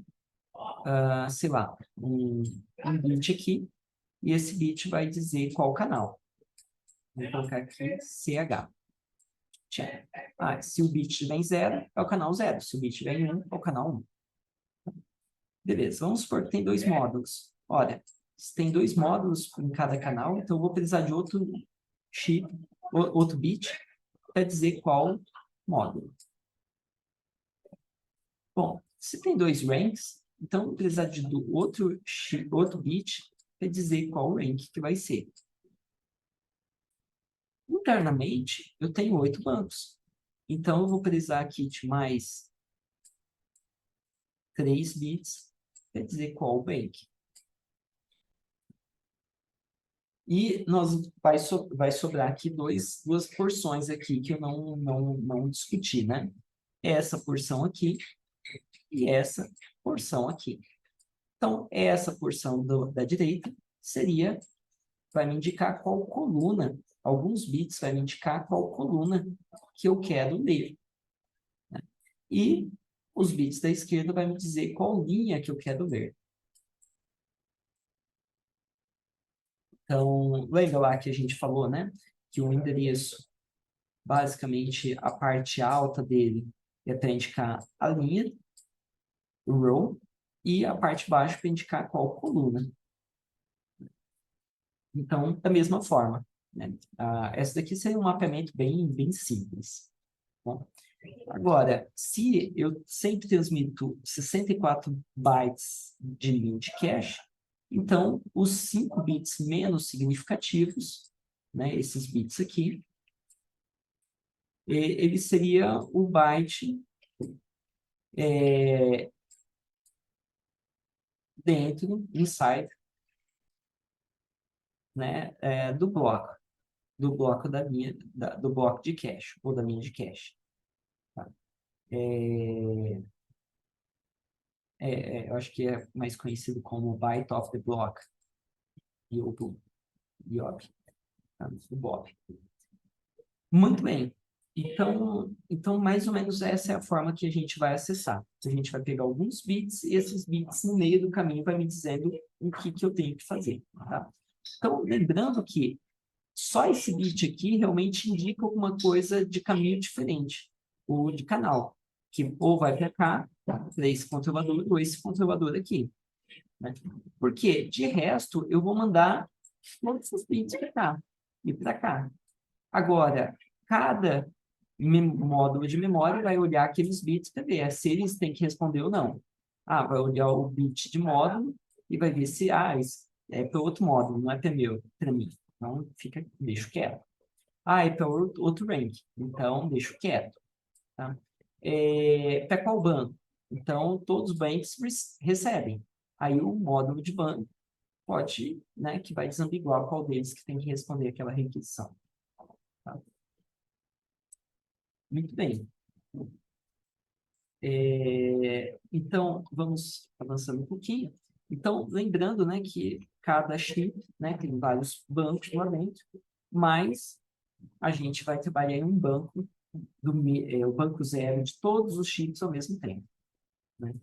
sei lá, um bit aqui, e esse bit vai dizer qual canal. Vou colocar aqui CH. Check. Se o bit vem 0, é o canal 0. Se o bit vem 1, é o canal 1. Beleza, vamos supor que tem 2 módulos. Olha, se tem 2 módulos em cada canal, então eu vou precisar de outro chip, outro bit, para dizer qual módulo. Bom, se tem 2 ranks, então eu vou precisar de outro bit para dizer qual rank que vai ser. Internamente, eu tenho 8 bancos. Então, eu vou precisar aqui de mais 3 bits para dizer qual o bank. E vai sobrar aqui duas porções aqui que eu não discuti, né? Essa porção aqui e essa porção aqui. Então, essa porção da direita vai me indicar qual coluna, alguns bits vai me indicar qual coluna que eu quero ler. Né? E os bits da esquerda vai me dizer qual linha que eu quero ler. Então, lembra lá que a gente falou, né? Que o endereço, basicamente, a parte alta dele é para indicar a linha, o row, e a parte baixa para indicar qual coluna. Então, da mesma forma, né? Essa daqui seria um mapeamento bem simples. Bom, agora, se eu sempre transmito 64 bytes de linha de cache, então os 5 bits menos significativos, né, esses bits aqui, ele seria o byte dentro, inside, né, do bloco do bloco de cache, ou da linha de cache. Tá? Eu acho que é mais conhecido como byte of the block, BOB, tá? O BOB. Muito bem. Então, mais ou menos essa é a forma que a gente vai acessar. A gente vai pegar alguns bits e esses bits no meio do caminho vai me dizendo o que eu tenho que fazer. Tá? Então, lembrando que só esse bit aqui realmente indica alguma coisa de caminho diferente, ou de canal, que ou vai para cá, para esse controlador, ou esse controlador aqui. Né? Porque, de resto, eu vou mandar todos os bits para cá e para cá. Agora, cada módulo de memória vai olhar aqueles bits para ver se eles têm que responder ou não. Vai olhar o bit de módulo e vai ver se isso é para outro módulo, não é para mim. Então, deixo quieto. É para outro rank, então deixo quieto. Tá? Para qual banco? Então, todos os bancos recebem. aí o módulo de banco pode, né, que vai desambiguar qual deles que tem que responder aquela requisição. Tá? Muito bem. Então, vamos avançando um pouquinho. Então, lembrando, né, que cada chip, né, tem vários bancos lá dentro, mas a gente vai trabalhar em um banco, o banco zero de todos os chips ao mesmo tempo. Né?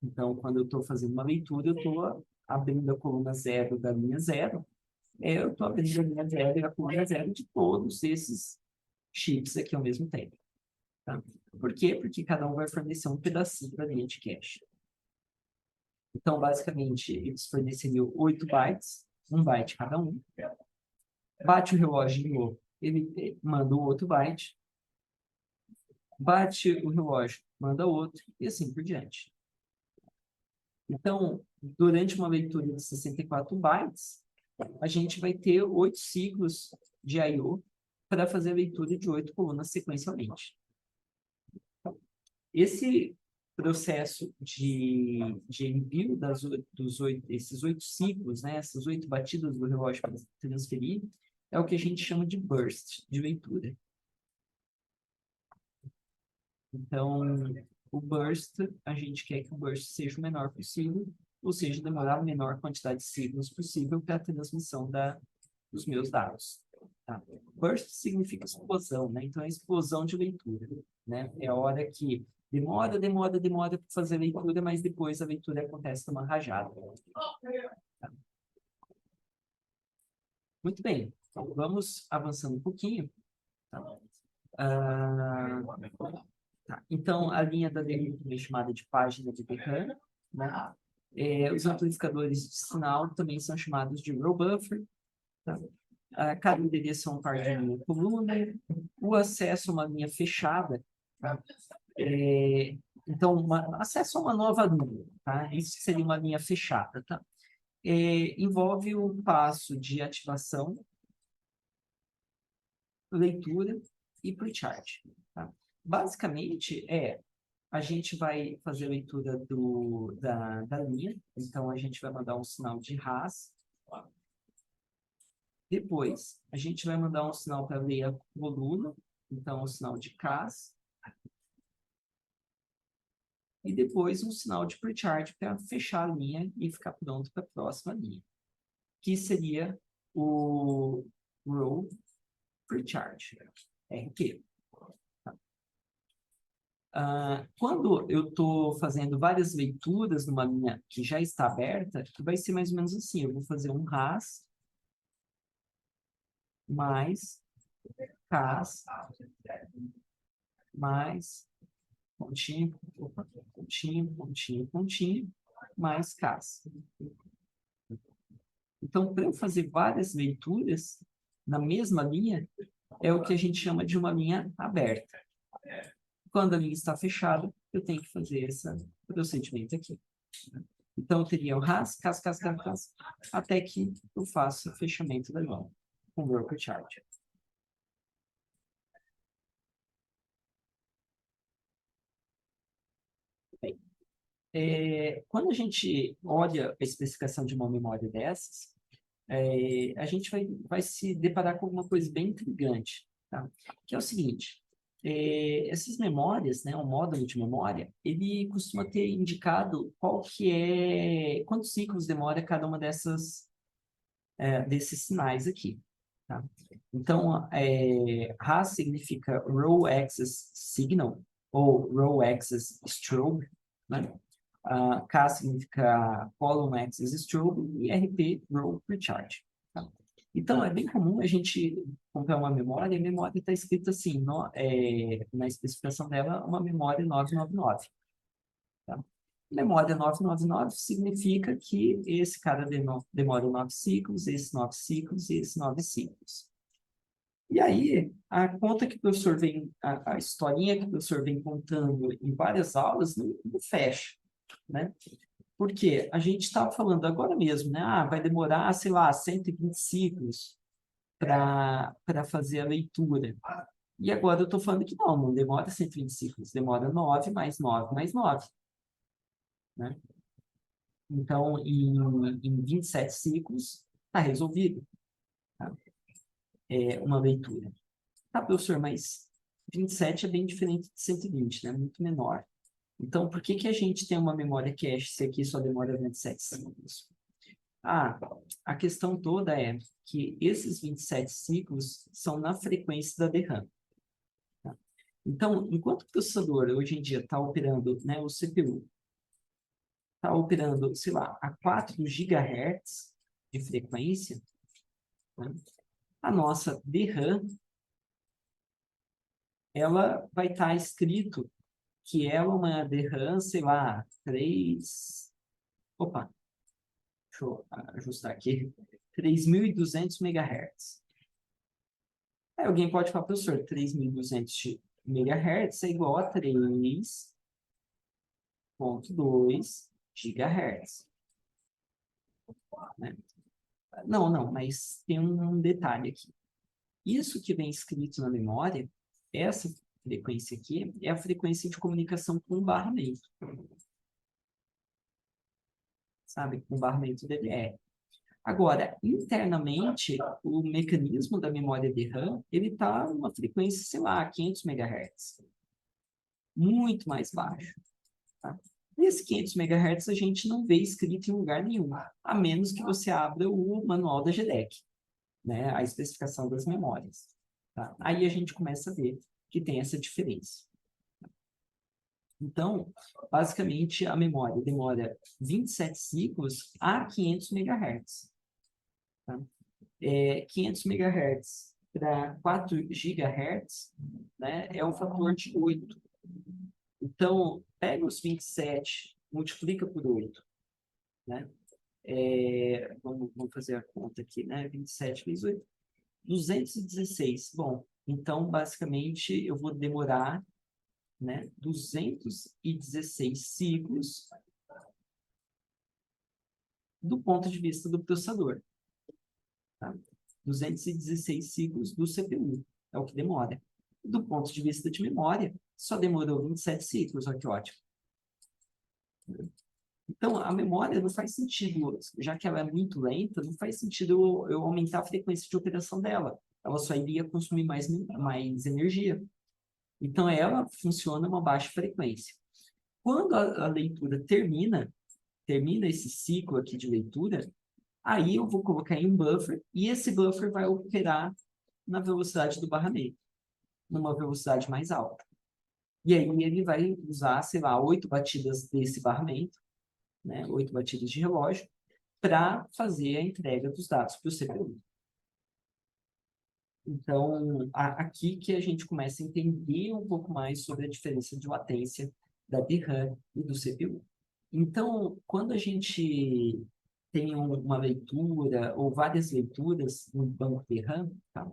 Então, quando eu estou fazendo uma leitura, eu estou abrindo a coluna zero da linha zero, eu estou abrindo a linha zero e a coluna zero de todos esses chips aqui ao mesmo tempo. Tá? Por quê? Porque cada um vai fornecer um pedacinho da linha de cache. Então, basicamente, eles forneceriam 8 bytes, 1 byte cada um. Bate o relógio de novo, ele manda o outro byte. Bate o relógio, manda outro, e assim por diante. Então, durante uma leitura de 64 bytes, a gente vai ter 8 ciclos de I/O para fazer a leitura de 8 colunas sequencialmente. Esse processo de envio esses 8 ciclos, né, essas 8 batidas do relógio para transferir, é o que a gente chama de burst de leitura. Então, o burst, a gente quer que o burst seja o menor possível, ou seja, demorar a menor quantidade de ciclos possível para a transmissão dos meus dados. Tá? Burst significa explosão, né? Então, é explosão de leitura. Né? É a hora que demora para fazer a leitura, mas depois a leitura acontece numa rajada. Tá? Muito bem. Então, vamos avançando um pouquinho. Tá? Tá. Então, a linha da DRAM também é chamada de página de DRAM, né? Os amplificadores de sinal também são chamados de row buffer. Tá? Cada endereço é um par de linha coluna. O acesso a uma linha fechada. Tá? Então, acesso a uma nova linha. Tá? Isso seria uma linha fechada. Tá? Envolve o passo de ativação, leitura e pre-charge. Tá? Basicamente, a gente vai fazer a leitura da linha, então a gente vai mandar um sinal de RAS. Depois, a gente vai mandar um sinal para ler a coluna, então um sinal de CAS. E depois um sinal de pre-charge para fechar a linha e ficar pronto para a próxima linha, que seria o Row Pre-charge, RQ. Quando eu estou fazendo várias leituras numa linha que já está aberta, vai ser mais ou menos assim. Eu vou fazer um RAS mais CAS mais pontinho, pontinho, mais CAS. Então, para eu fazer várias leituras na mesma linha, é o que a gente chama de uma linha aberta. Quando a linha está fechada, eu tenho que fazer esse procedimento aqui. Então, eu teria o RAS, CAS, até que eu faça o fechamento da linha com o broker charge. Bem, quando a gente olha a especificação de uma memória dessas, a gente vai se deparar com alguma coisa bem intrigante, tá? Que é o seguinte, essas memórias, né, o módulo de memória, ele costuma ter indicado quantos ciclos demora cada uma desses sinais aqui. Tá? Então, RAS significa Row Access Signal, ou Row Access Strobe, né? K significa Column Access Strobe, e RP, Row Precharge. Tá? Então, é bem comum a gente comprar uma memória, e a memória está escrita assim, na especificação dela, uma memória 999. Tá? Memória 999 significa que esse cara demora 9 ciclos, esse 9 ciclos e esse 9 ciclos. E aí, a conta que o professor vem, a historinha que o professor vem contando em várias aulas, não fecha, né? Porque a gente estava falando agora mesmo, né? Vai demorar, sei lá, 120 ciclos para fazer a leitura. E agora eu estou falando que não demora 120 ciclos, demora 9 mais 9 mais 9. Né? Então, em 27 ciclos, está resolvido, tá? Uma leitura. Tá, professor, mas 27 é bem diferente de 120, né? Muito menor. Então, por que que a gente tem uma memória cache se aqui só demora 27 ciclos? A questão toda é que esses 27 ciclos são na frequência da DRAM. Tá? Então, enquanto o processador hoje em dia está operando, né, o CPU, está operando, sei lá, a 4 GHz de frequência, né, a nossa DRAM, ela vai estar escrito que é uma DRAM, sei lá, 3... Opa, deixa eu ajustar aqui. 3.200 MHz. Aí alguém pode falar, professor, 3.200 MHz é igual a 3,2 GHz. Né? Não, não, mas tem um detalhe aqui. Isso que vem escrito na memória, essa frequência aqui, é a frequência de comunicação com barramento. Sabe? Com barramento DDR. Agora, internamente, o mecanismo da memória DRAM, ele está numa frequência, sei lá, 500 MHz. Muito mais baixo. Tá? E esse 500 MHz a gente não vê escrito em lugar nenhum, a menos que você abra o manual da GDEC, né? A especificação das memórias. Tá? Aí a gente começa a ver que tem essa diferença. Então, basicamente, a memória demora 27 ciclos a 500 MHz. Tá? 500 MHz para 4 GHz, né, é um fator de 8. Então, pega os 27, multiplica por 8. Né? Vamos fazer a conta aqui, né? 27 vezes 8, 216. Bom, então, basicamente, eu vou demorar, né, 216 ciclos do ponto de vista do processador. Tá? 216 ciclos do CPU, é o que demora. Do ponto de vista de memória, só demorou 27 ciclos, olha que ótimo. Então, a memória não faz sentido, já que ela é muito lenta, não faz sentido eu aumentar a frequência de operação dela. Ela só iria consumir mais energia. Então, ela funciona a uma baixa frequência. Quando a leitura termina esse ciclo aqui de leitura, aí eu vou colocar em um buffer, e esse buffer vai operar na velocidade do barramento, numa velocidade mais alta. E aí ele vai usar, sei lá, 8 batidas desse barramento, né, 8 batidas de relógio, para fazer a entrega dos dados para o CPU. Então, aqui que a gente começa a entender um pouco mais sobre a diferença de latência da DRAM e do CPU. Então, quando a gente tem uma leitura ou várias leituras no banco DRAM, tá?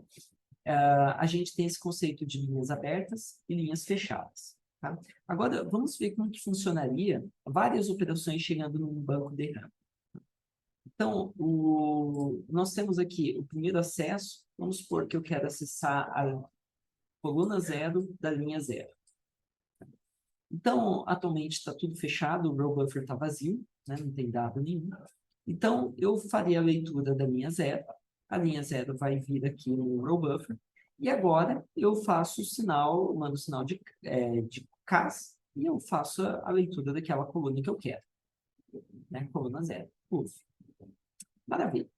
A gente tem esse conceito de linhas abertas e linhas fechadas. Tá? Agora, vamos ver como que funcionaria várias operações chegando num banco DRAM. Então, nós temos aqui o primeiro acesso. Vamos supor que eu quero acessar a coluna 0 da linha 0. Então, atualmente está tudo fechado, o row buffer está vazio, né? Não tem dado nenhum. Então, eu faria a leitura da linha 0. A linha 0 vai vir aqui no row buffer. E agora eu faço o sinal, mando o sinal de CAS, e eu faço a leitura daquela coluna que eu quero. Né? Coluna 0. Maravilha.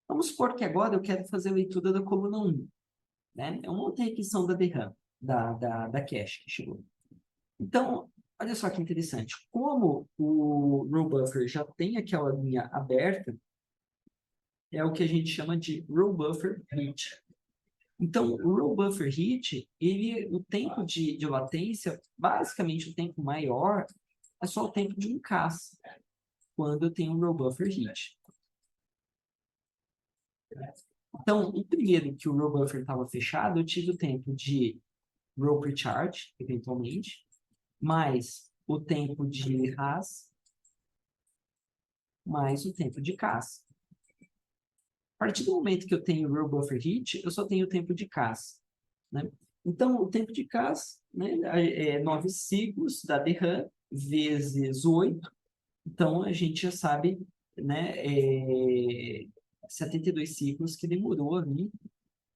Vamos supor que agora eu quero fazer a leitura da coluna 1. Né? É uma outra requisição da DRAM, da cache que chegou. Então, olha só que interessante. Como o row buffer já tem aquela linha aberta, é o que a gente chama de row buffer hit. Então, o row buffer hit, o tempo de latência, basicamente o tempo maior, é só o tempo de um CAS, quando eu tenho um row buffer hit. Então, o primeiro que o row buffer estava fechado, eu tive o tempo de row precharge, eventualmente, mais o tempo de RAS, mais o tempo de CAS. A partir do momento que eu tenho row buffer hit, eu só tenho o tempo de CAS. Né? Então, o tempo de CAS, né, é 9 ciclos da DRAM vezes 8, Então, a gente já sabe, né, 72 ciclos que demorou ali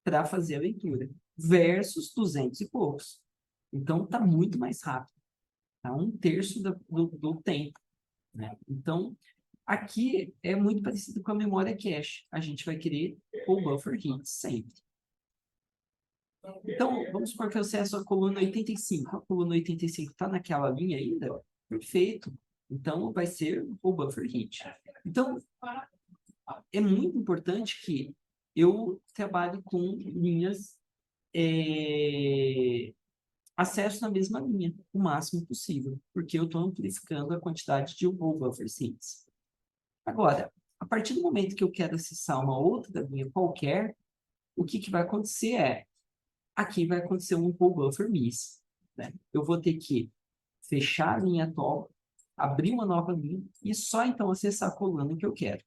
para fazer a leitura, versus 200 e poucos. Então, está muito mais rápido, tá? Um terço do tempo, né? Então, aqui é muito parecido com a memória cache. A gente vai querer o buffer hit sempre. Então, vamos supor que eu acesso a coluna 85. A coluna 85 está naquela linha ainda? Perfeito. Então, vai ser o buffer hit. Então, é muito importante que eu trabalhe com linhas, acesso na mesma linha, o máximo possível, porque eu estou amplificando a quantidade de buffer hits. Agora, a partir do momento que eu quero acessar uma outra linha qualquer, o que vai acontecer aqui vai acontecer um buffer miss, né? Eu vou ter que fechar a linha atual, abrir uma nova linha e só então acessar a coluna que eu quero.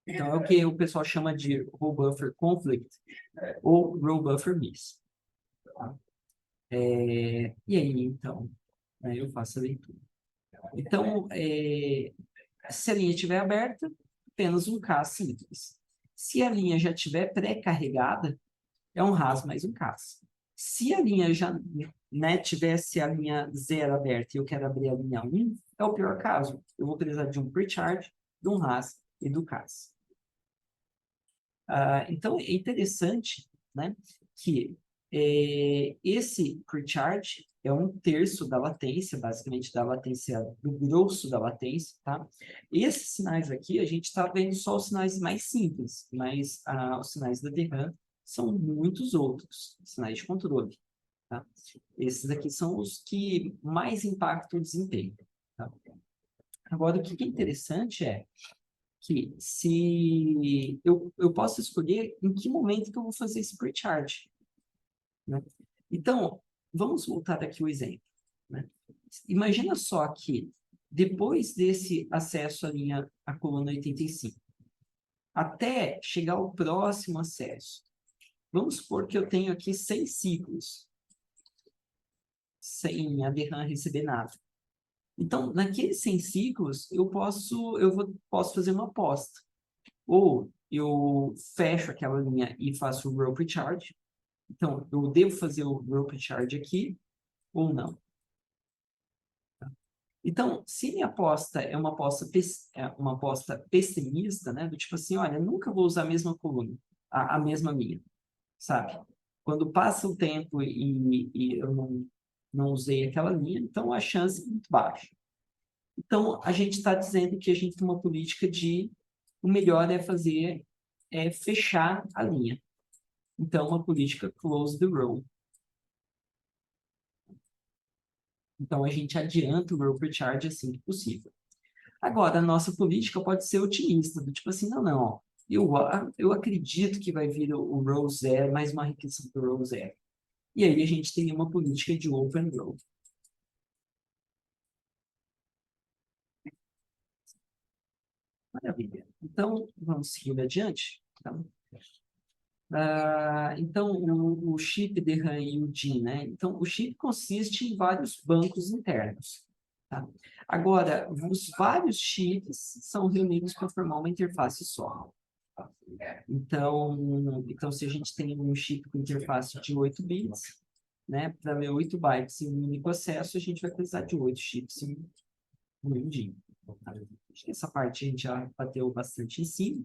Então, é o que o pessoal chama de row buffer conflict ou row buffer miss. Tá? E aí, então, né, eu faço a leitura. Então, se a linha estiver aberta, apenas um CAS simples. Se a linha já estiver pré-carregada, é um RAS mais um CAS. Se a linha já, né, tivesse a linha 0 aberta e eu quero abrir a linha 1, é o pior caso. Eu vou precisar de um pre-charge, de um RAS e do CAS. Então, é interessante, né, que esse pre-charge é um terço da latência, basicamente da latência, do grosso da latência, tá? Esses sinais aqui, a gente está vendo só os sinais mais simples, mas os sinais da DRAM são muitos outros sinais de controle, tá? Esses aqui são os que mais impactam o desempenho, tá? Agora, o que é interessante é que se eu posso escolher em que momento que eu vou fazer esse pre-charge, né? Então, vamos voltar aqui o exemplo, né? Imagina só que depois desse acesso à coluna 85, até chegar ao próximo acesso, vamos supor que eu tenho aqui 100 ciclos, sem a DRAM receber nada. Então, naqueles 100 ciclos, posso fazer uma aposta. Ou eu fecho aquela linha e faço o rope charge. Então, eu devo fazer o rope charge aqui ou não. Então, se minha aposta é uma aposta pessimista, né, do tipo assim, olha, nunca vou usar a mesma coluna, a mesma linha, sabe? Quando passa o tempo e eu não usei aquela linha, então a chance é muito baixa. Então, a gente está dizendo que a gente tem uma política de o melhor é fechar a linha. Então, uma política close the row. Então, a gente adianta o row per charge assim que possível. Agora, a nossa política pode ser otimista, do tipo assim, não, ó, eu acredito que vai vir o row zero, mais uma requisição do row zero. E aí a gente teria uma política de open row. Maravilha. Então, vamos seguindo adiante. Então, o chip DRAM e o DIN, né? Então, o chip consiste em vários bancos internos. Tá? Agora, os vários chips são reunidos para formar uma interface só. Então, se a gente tem um chip com interface de 8 bits, né? Para ler 8 bytes em um único acesso, a gente vai precisar de 8 chips em um DIN. Tá? Acho que essa parte a gente já bateu bastante em cima.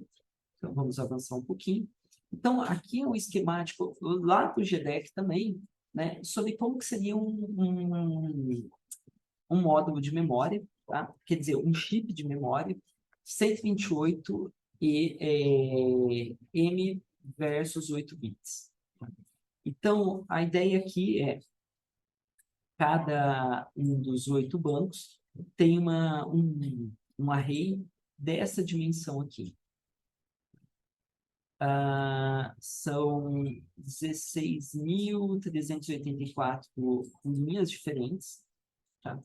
Então, vamos avançar um pouquinho. Então, aqui é um esquemático lá do GDEC também, né, sobre como que seria um módulo de memória, tá? Quer dizer, um chip de memória, 128 M versus 8 bits. Então, a ideia aqui é cada um dos 8 bancos tem um array dessa dimensão aqui. São 16.384 linhas diferentes, tá?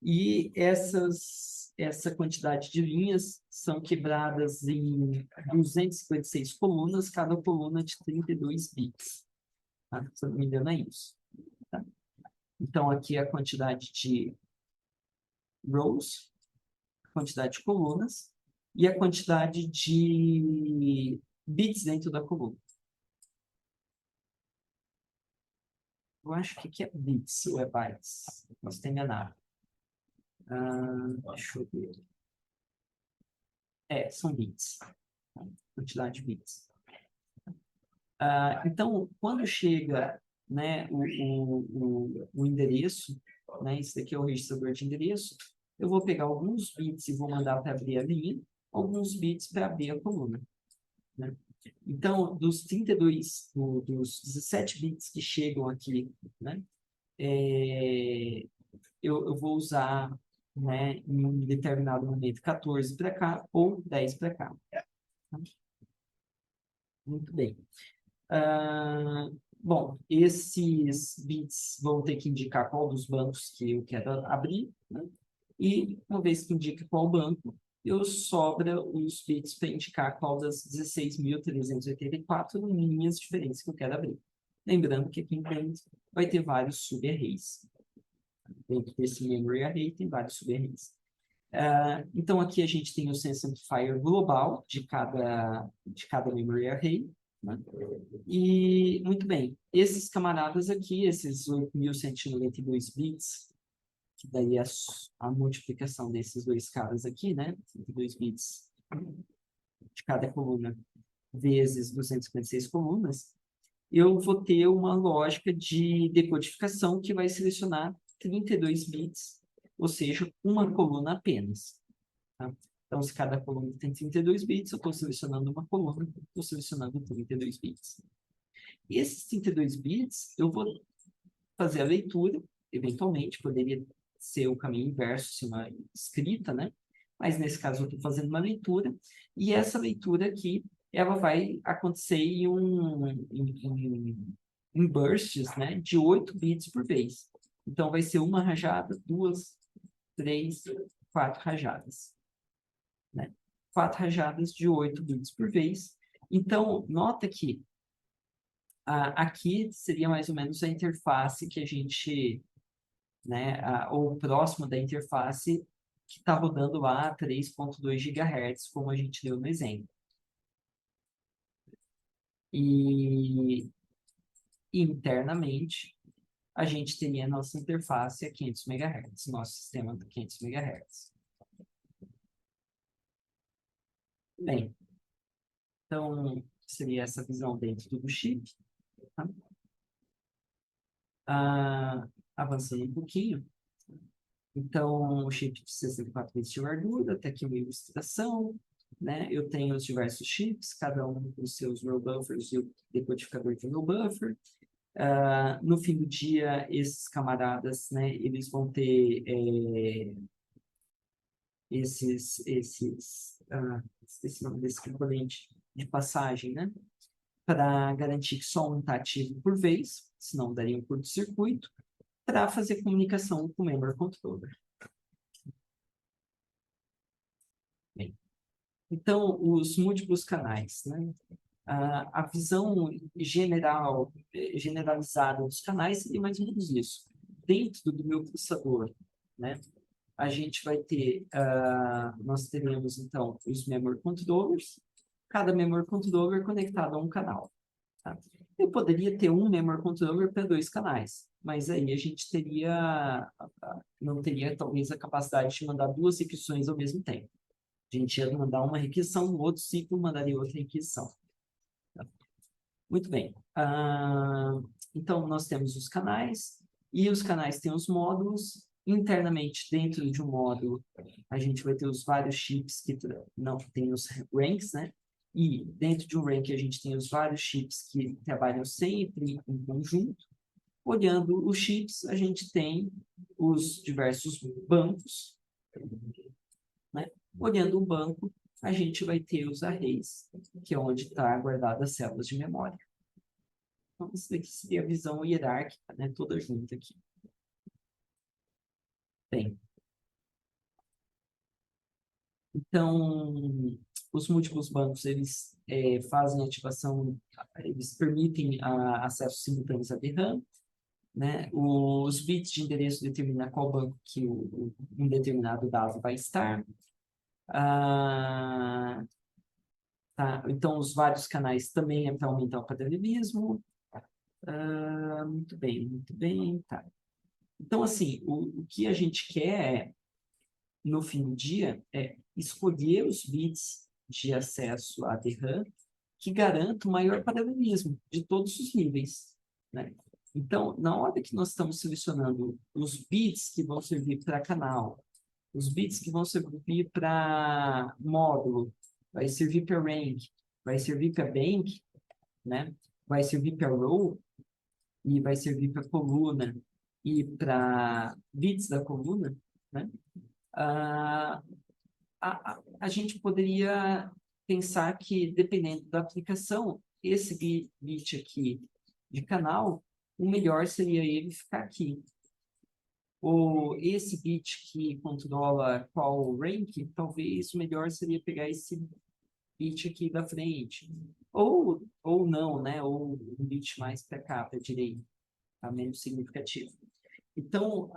E essa quantidade de linhas são quebradas em 256 colunas, cada coluna de 32 bits. Tá? Se eu não me engano, é isso. Tá? Então, aqui a quantidade rows, a quantidade de colunas, e a quantidade de bits dentro da coluna. Eu acho que aqui é bits ou é bytes. Posso ter enganado. Deixa eu ver. São bits. Quantidade de bits. Então, quando chega, né, o endereço, né, esse daqui é o registrador de endereço, eu vou pegar alguns bits e vou mandar para abrir a linha, alguns bits para abrir a coluna. Né? Então, dos 17 bits que chegam aqui, né, eu vou usar, né, em um determinado momento 14 para cá ou 10 para cá. Muito bem. Bom, esses bits vão ter que indicar qual dos bancos que eu quero abrir, né? E uma vez que indica qual banco, eu sobra os bits para indicar qual das 16.384 linhas diferentes que eu quero abrir. Lembrando que aqui dentro vai ter vários sub-arrays. Dentro desse memory array tem vários sub-arrays. Então, aqui a gente tem o sense amplifier global de cada memory array. Né? E, muito bem, esses camaradas aqui, esses 8.192 bits, que daí é a multiplicação desses dois caras aqui, né? 102 bits de cada coluna vezes 256 colunas, eu vou ter uma lógica de decodificação que vai selecionar 32 bits, ou seja, uma coluna apenas. Tá? Então, se cada coluna tem 32 bits, eu estou selecionando uma coluna, estou selecionando 32 bits. E esses 32 bits, eu vou fazer a leitura, eventualmente, poderia ser o caminho inverso, se uma escrita, né? Mas, nesse caso, eu estou fazendo uma leitura, e essa leitura aqui, ela vai acontecer em bursts, né? De 8 bits por vez. Então, vai ser uma rajada, 2, 3, 4 rajadas. Né? 4 rajadas de 8 bits por vez. Então, nota que aqui seria mais ou menos a interface que a gente, né, ou próximo da interface que está rodando lá a 3.2 GHz, como a gente deu no exemplo. E internamente, a gente teria a nossa interface a 500 MHz, nosso sistema a 500 MHz. Bem, então, seria essa visão dentro do chip. Tá? Avançando um pouquinho. Então, o chip de 64 bits de largura, até aqui uma ilustração. Né? Eu tenho os diversos chips, cada um com os seus row buffers e o decodificador de row buffer. No fim do dia, esses camaradas, né, eles vão ter esqueci o nome desse componente de passagem, né? Para garantir que só um está ativo por vez, senão daria um curto-circuito, para fazer comunicação com o memory controller. Bem, então, os múltiplos canais, né? A visão generalizada dos canais seria mais ou menos isso. Dentro do meu processador, né? A gente vai ter, nós teremos, então, os memory controllers, cada memory controller conectado a um canal. Tá? Eu poderia ter um memory controller para 2 canais, mas aí a gente não teria, talvez, a capacidade de mandar 2 requisições ao mesmo tempo. A gente ia mandar uma requisição, no outro ciclo mandaria outra requisição. Tá? Muito bem. Então, nós temos os canais, e os canais têm os módulos. Internamente, dentro de um módulo, a gente vai ter os vários chips que não tem os ranks, né? E dentro de um rank a gente tem os vários chips que trabalham sempre em conjunto. Olhando os chips, a gente tem os diversos bancos, né? Olhando o banco, a gente vai ter os arrays, que é onde está guardadas as células de memória. Então, isso daqui seria a visão hierárquica, né? Toda junta aqui. Bem, então, os múltiplos bancos, eles fazem ativação, eles permitem acesso simultâneo à VRAM, né? Os bits de endereço determinam qual banco que um determinado dado vai estar. Ah, tá? Então, os vários canais também é para aumentar o paralelismo. Muito bem, tá. Então, assim, o que a gente quer, no fim do dia, é escolher os bits de acesso à DRAM que garantam o maior paralelismo de todos os níveis, né? Então, na hora que nós estamos selecionando os bits que vão servir para canal, os bits que vão servir para módulo, vai servir para rank, vai servir para bank, né? Vai servir para row e vai servir para coluna e para bits da coluna, né? Ah, a gente poderia pensar que, dependendo da aplicação, esse bit aqui de canal, o melhor seria ele ficar aqui. Ou esse bit que controla qual rank, talvez o melhor seria pegar esse bit aqui da frente. Ou não, né? Ou um bit mais para cá, para a direita, tá? Menos significativo. Então,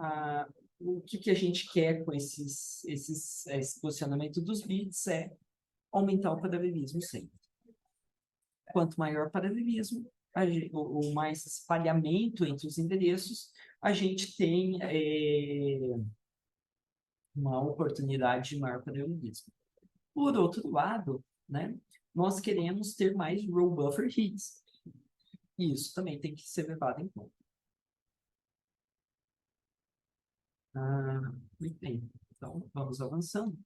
o que a gente quer com esse posicionamento dos bits é aumentar o paralelismo sempre. Quanto maior o paralelismo, ou mais espalhamento entre os endereços, a gente tem uma oportunidade de maior paralelismo. Por outro lado, né, nós queremos ter mais row buffer hits. E isso também tem que ser levado em conta. Muito bem. Então, vamos avançando.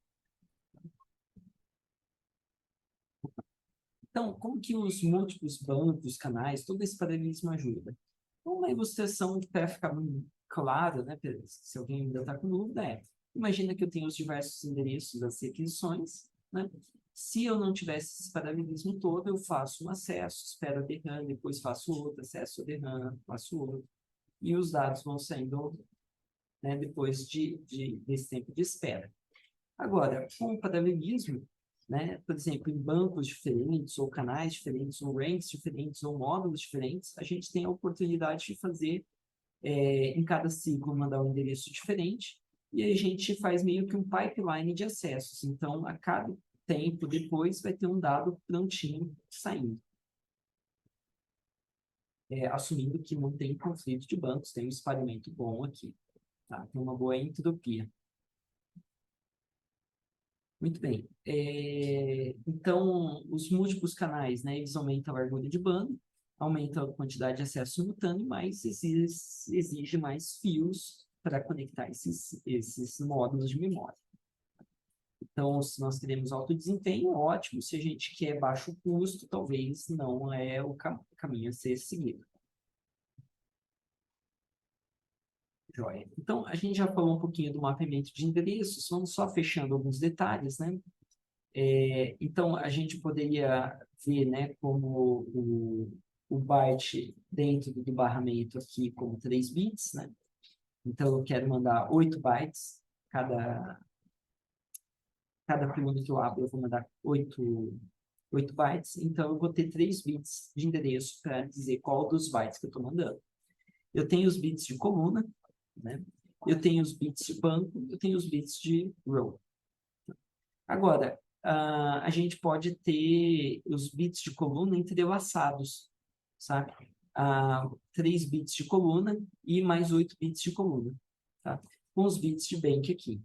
Então, como que os múltiplos bancos, canais, todo esse paralelismo ajuda? Uma ilustração para ficar claro, né, se alguém ainda está com dúvida, imagina que eu tenho os diversos endereços das requisições, né? Se eu não tivesse esse paralelismo todo, eu faço um acesso, espero a DRAM, depois faço outro, acesso a DRAM, faço outro, e os dados vão saindo, né, depois desse tempo de espera. Agora, com o paralelismo, né, por exemplo, em bancos diferentes, ou canais diferentes, ou ranks diferentes, ou módulos diferentes, a gente tem a oportunidade de fazer, em cada ciclo, mandar um endereço diferente, e a gente faz meio que um pipeline de acessos. Então, a cada tempo depois, vai ter um dado prontinho saindo. Assumindo que não tem conflito de bancos, tem um espalhamento bom aqui. Tá? Tem uma boa entropia. Muito bem. Então, os múltiplos canais, né, eles aumentam a largura de banda, aumentam a quantidade de acesso simultâneo, mas exige mais fios para conectar esses módulos de memória. Então, se nós queremos alto desempenho, ótimo. Se a gente quer baixo custo, talvez não é o caminho a ser seguido. Joia. Então, a gente já falou um pouquinho do mapeamento de endereços, vamos só fechando alguns detalhes, né? Então, a gente poderia ver, né, como o byte dentro do barramento aqui como 3 bits, né? Então, eu quero mandar 8 bytes, cada coluna que eu abro, eu vou mandar 8 bytes, então eu vou ter 3 bits de endereço para dizer qual dos bytes que eu estou mandando. Eu tenho os bits de coluna, né? Eu tenho os bits de banco, eu tenho os bits de row. Agora, a gente pode ter os bits de coluna entrelaçados, sabe? 3 bits de coluna e mais 8 bits de coluna, tá? Com os bits de bank aqui.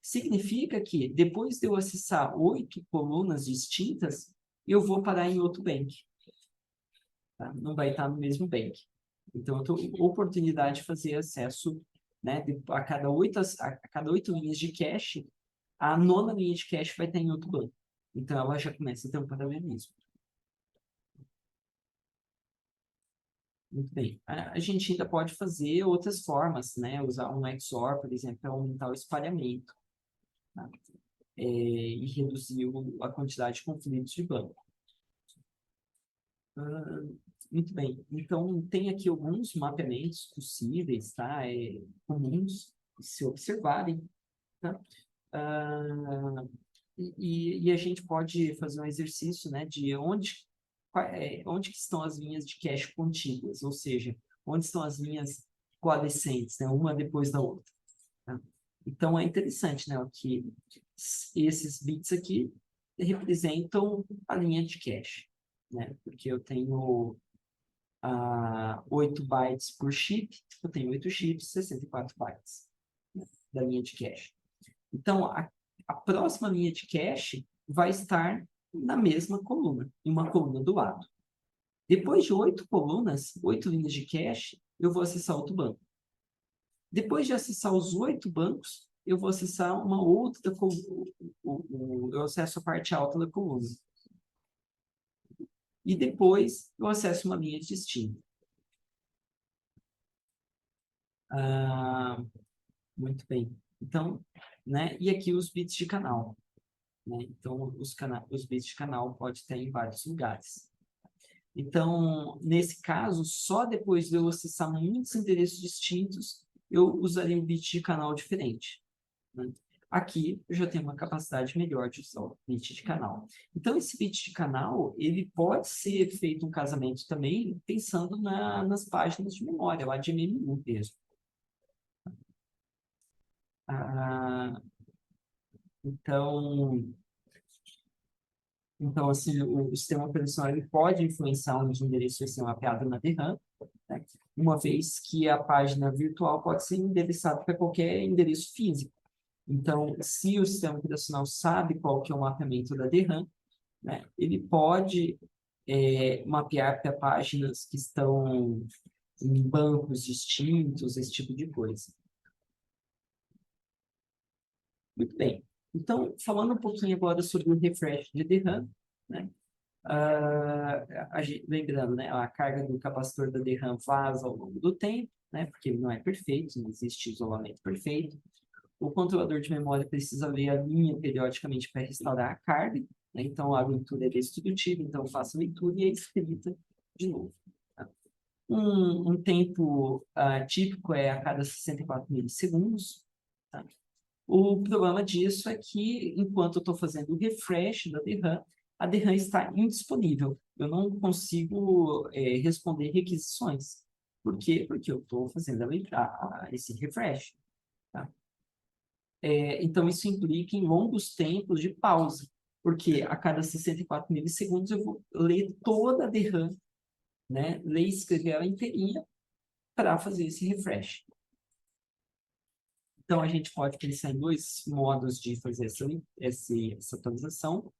Significa que, depois de eu acessar 8 colunas distintas, eu vou parar em outro bank. Tá? Não vai estar no mesmo bank. Então, eu tenho oportunidade de fazer acesso, né, a cada 8 linhas de cache, a 9ª linha de cache vai estar em outro banco. Então, ela já começa a ter um paralelismo. Muito bem. A gente ainda pode fazer outras formas, né? Usar um XOR, por exemplo, para aumentar o espalhamento, tá? E reduzir a quantidade de conflitos de banco. Muito bem. Então, tem aqui alguns mapeamentos possíveis, tá? Comuns, se observarem, tá? E a gente pode fazer um exercício, né, de onde que estão as linhas de cache contíguas, ou seja, onde estão as linhas coadjacentes, né? Uma depois da outra. Tá? Então, é interessante, né? Que esses bits aqui representam a linha de cache, né? Porque eu tenho 8 bytes por chip, eu tenho 8 chips, 64 bytes, né, da linha de cache. Então, a próxima linha de cache vai estar na mesma coluna, em uma coluna do lado. Depois de 8 colunas, 8 linhas de cache, eu vou acessar outro banco. Depois de acessar os 8 bancos, eu vou acessar uma outra coluna, eu acesso a parte alta da coluna. E depois eu acesso uma linha de destino. Muito bem. Então, né? E aqui os bits de canal. Né? Então, os bits de canal pode estar em vários lugares. Então, nesse caso, só depois de eu acessar muitos endereços distintos, eu usaria um bit de canal diferente. Né? Aqui, eu já tenho uma capacidade melhor de usar o bit de canal. Então, esse bit de canal, ele pode ser feito um casamento também, pensando nas páginas de memória, lá de MMU mesmo. Então, assim, o sistema operacional ele pode influenciar onde o endereço vai ser mapeado na DRAM, né? Uma vez que a página virtual pode ser endereçada para qualquer endereço físico. Então, se o sistema operacional sabe qual que é o mapeamento da DRAM, né, ele pode mapear para páginas que estão em bancos distintos, esse tipo de coisa. Muito bem. Então, falando um pouquinho agora sobre o refresh de DRAM, né? Lembrando, né, a carga do capacitor da DRAM vaza ao longo do tempo, né, porque ele não é perfeito, não existe isolamento perfeito. O controlador de memória precisa ler a linha periodicamente para restaurar a carga, né, então a leitura é destrutiva, então faço a leitura e a escrita de novo. Tá? Um tempo típico é a cada 64 milissegundos. Tá? O problema disso é que, enquanto eu estou fazendo o refresh da DRAM, a DRAM está indisponível. Eu não consigo responder requisições. Por quê? Porque eu estou fazendo esse refresh. Tá? Então, isso implica em longos tempos de pausa, porque a cada 64 milissegundos eu vou ler toda a DRAM, né? Ler e escrever ela inteirinha para fazer esse refresh. Então, a gente pode pensar em dois modos de fazer essa atualização,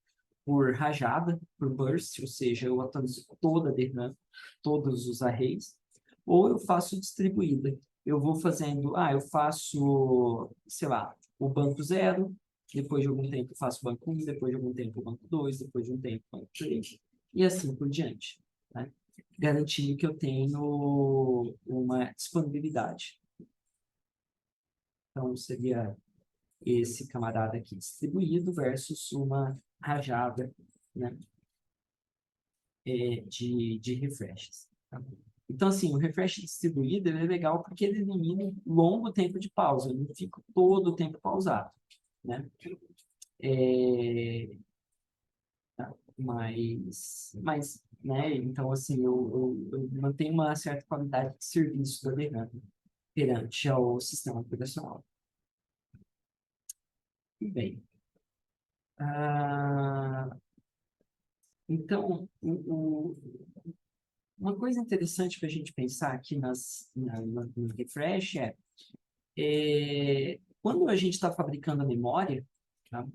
por rajada, por burst, ou seja, eu atualizo toda a DRAM, todos os arrays, ou eu faço distribuída. Eu vou fazendo, eu faço, sei lá, o banco 0, depois de algum tempo eu faço o banco 1, depois de algum tempo o banco 2, depois de um tempo o banco 3, e assim por diante, né? Garantindo que eu tenho uma disponibilidade. Então, seria esse camarada aqui distribuído versus uma rajada, né, de refreshes. Tá? Então, assim, o refresh distribuído é legal porque ele elimina um longo tempo de pausa, eu não fico todo o tempo pausado, né? Tá? Mas, né, então, assim, eu mantenho uma certa qualidade de serviço da DRAM perante ao sistema operacional. E bem, então, uma coisa interessante para a gente pensar aqui no refresh quando a gente está fabricando a memória, tá?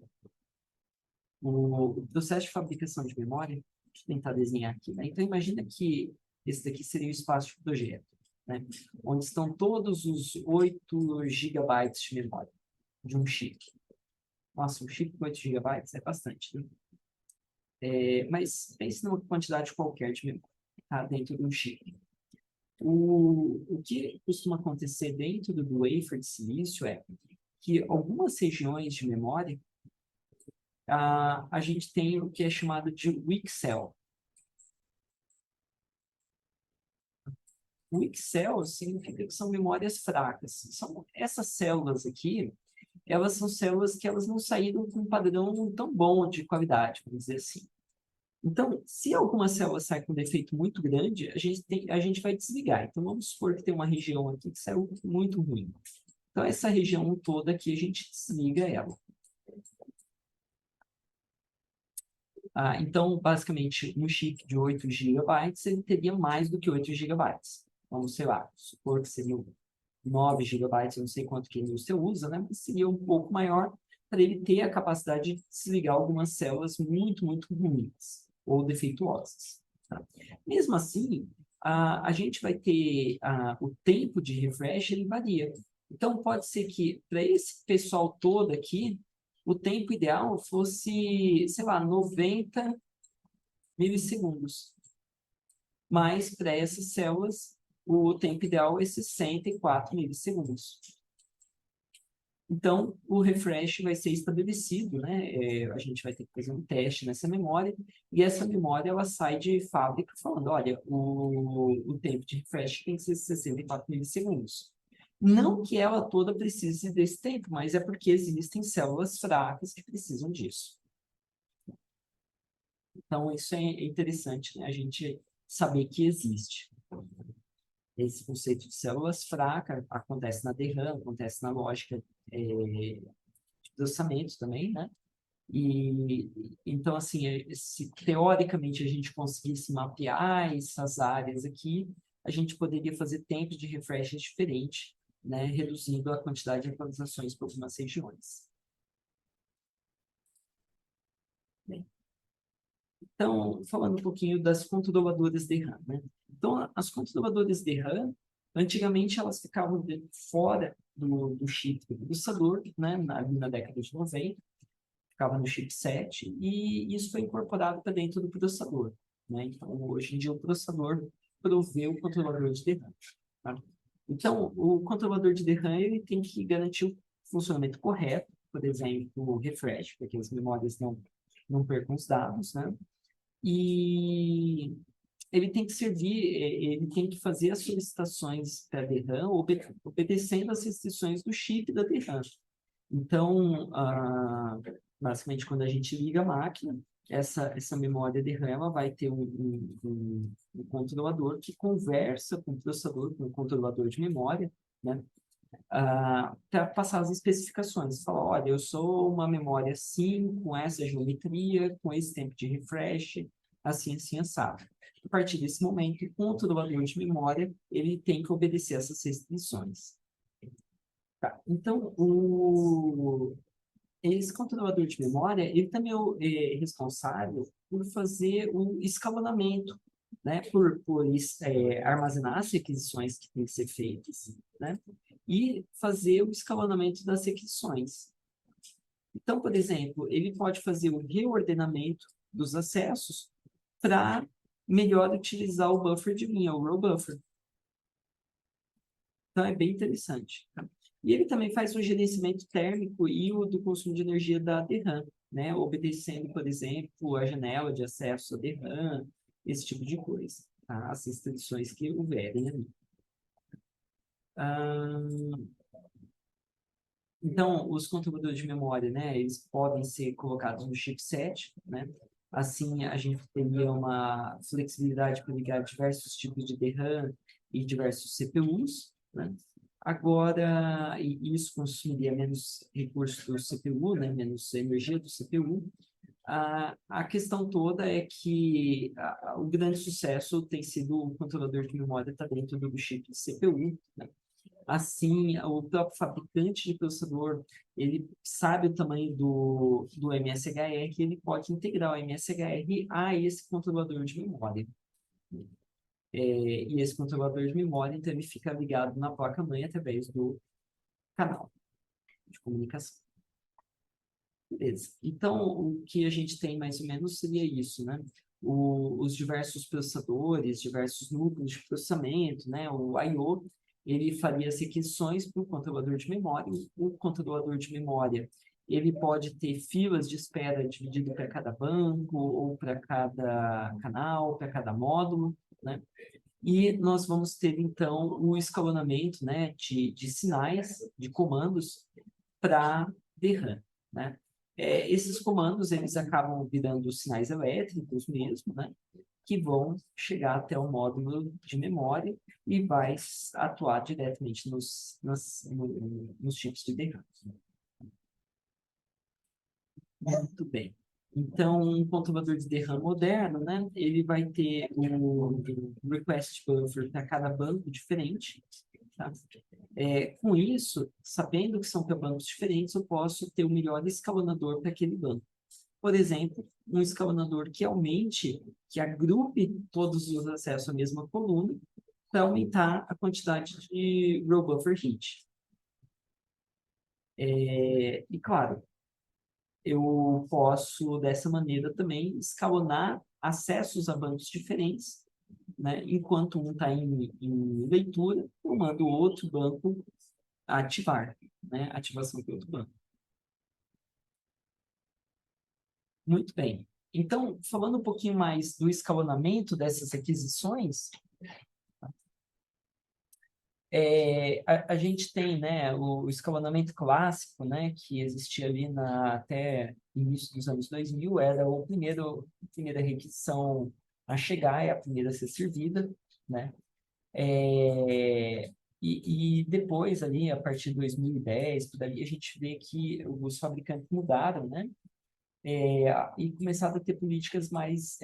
O processo de fabricação de memória, deixa eu tentar desenhar aqui, né? Então, imagina que esse daqui seria o espaço de projeto, né? Onde estão todos os 8 gigabytes de memória de um chip. Nossa, um chip com 8 gigabytes é bastante, né? Mas pense numa quantidade qualquer de memória, tá? Dentro de um chip. O que costuma acontecer dentro do wafer de silício é que algumas regiões de memória a gente tem o que é chamado de weak cell. Weak cell significa que são memórias fracas. Essas células aqui, elas são células que elas não saíram com um padrão tão bom de qualidade, vamos dizer assim. Então, se alguma célula sai com defeito muito grande, a gente vai desligar. Então, vamos supor que tem uma região aqui que saiu muito ruim. Então, essa região toda aqui, a gente desliga ela. Então, basicamente, um chip de 8 GB, ele teria mais do que 8 GB. Vamos, sei lá, supor que seria 9 GB, eu não sei quanto que você usa, né? Mas seria um pouco maior para ele ter a capacidade de desligar algumas células muito, muito ruins ou defeituosas. Tá? Mesmo assim, a gente vai ter o tempo de refresh, ele varia. Então, pode ser que para esse pessoal todo aqui, o tempo ideal fosse, sei lá, 90 milissegundos. Mas para essas células, o tempo ideal é 64 milissegundos. Então, o refresh vai ser estabelecido, né? A gente vai ter que fazer um teste nessa memória, e essa memória ela sai de fábrica falando, olha, o tempo de refresh tem que ser 64 milissegundos. Não que ela toda precise desse tempo, mas é porque existem células fracas que precisam disso. Então, isso é interessante, né? A gente saber que existe. Esse conceito de células fracas acontece na DRAM, acontece na lógica de processamento também, né? E, então, assim, se teoricamente a gente conseguisse mapear essas áreas aqui, a gente poderia fazer tempos de refresh diferente, né? Reduzindo a quantidade de atualizações para algumas regiões. Bem, então, falando um pouquinho das controladoras de RAM, né? Então, as controladoras de RAM, antigamente elas ficavam fora do chip do processador, né? Ali na década de 90, ficava no chipset, e isso foi incorporado para dentro do processador, né? Então, hoje em dia, o processador provê o controlador de DRAM. Tá? Então, o controlador de DRAM ele tem que garantir o funcionamento correto, por exemplo, o refresh, para que as memórias não percam os dados, né? E ele tem que servir, ele tem que fazer as solicitações para a DRAM obedecendo às restrições do chip da DRAM. Então, basicamente, quando a gente liga a máquina, essa memória de RAM ela vai ter um controlador que conversa com o processador, com o controlador de memória, né? Para passar as especificações. Fala, olha, eu sou uma memória assim, com essa geometria, com esse tempo de refresh, assim, assim, assado. A partir desse momento, o controlador de memória ele tem que obedecer essas restrições. Tá. Então, esse controlador de memória, ele também é responsável por fazer o escalonamento, né? Por armazenar as requisições que têm que ser feitas, né? E fazer o escalonamento das requisições. Então, por exemplo, ele pode fazer o reordenamento dos acessos para melhor utilizar o buffer de linha, o row buffer. Então, é bem interessante. Tá? E ele também faz o gerenciamento térmico e o do consumo de energia da DRAM, né? Obedecendo, por exemplo, a janela de acesso à DRAM, esse tipo de coisa, tá? As restrições que houverem ali. Então, os controladores de memória, né? Eles podem ser colocados no chipset, né? Assim, a gente teria uma flexibilidade para ligar diversos tipos de DRAM e diversos CPUs, né? Agora, isso consumiria menos recursos do CPU, né? Menos energia do CPU. A questão toda é que o grande sucesso tem sido o controlador de memória estar dentro do chip de CPU, né? Assim, o próprio fabricante de processador, ele sabe o tamanho do MSHR e ele pode integrar o MSHR a esse controlador de memória. E esse controlador de memória, então, ele fica ligado na placa-mãe através do canal de comunicação. Beleza. Então, o que a gente tem mais ou menos seria isso, né? Os diversos processadores, diversos núcleos de processamento, né? O I/O, ele faria as requisições para o controlador de memória. O controlador de memória, ele pode ter filas de espera dividido para cada banco, ou para cada canal, para cada módulo, né? E nós vamos ter, então, o escalonamento, né, de sinais, de comandos para DRAM, né? esses comandos, eles acabam virando sinais elétricos mesmo, né? Que vão chegar até o módulo de memória e vai atuar diretamente nos chips de DRAM. Muito bem. Então, um controlador de DRAM moderno, né, ele vai ter um request buffer para cada banco diferente. Tá? Com isso, sabendo que são para bancos diferentes, eu posso ter o melhor escalonador para aquele banco. Por exemplo, um escalonador que aumente, que agrupe todos os acessos à mesma coluna para aumentar a quantidade de row buffer hit. E claro, eu posso, dessa maneira, também escalonar acessos a bancos diferentes, né? Enquanto um está em leitura, eu mando o outro banco ativar, né? Ativação do outro banco. Muito bem. Então, falando um pouquinho mais do escalonamento dessas aquisições, a gente tem, né, o escalonamento clássico, né, que existia ali até início dos anos 2000, era a primeira requisição a chegar, é a primeira a ser servida, né? E depois ali, a partir de 2010, por ali, a gente vê que os fabricantes mudaram, né? E começaram a ter políticas mais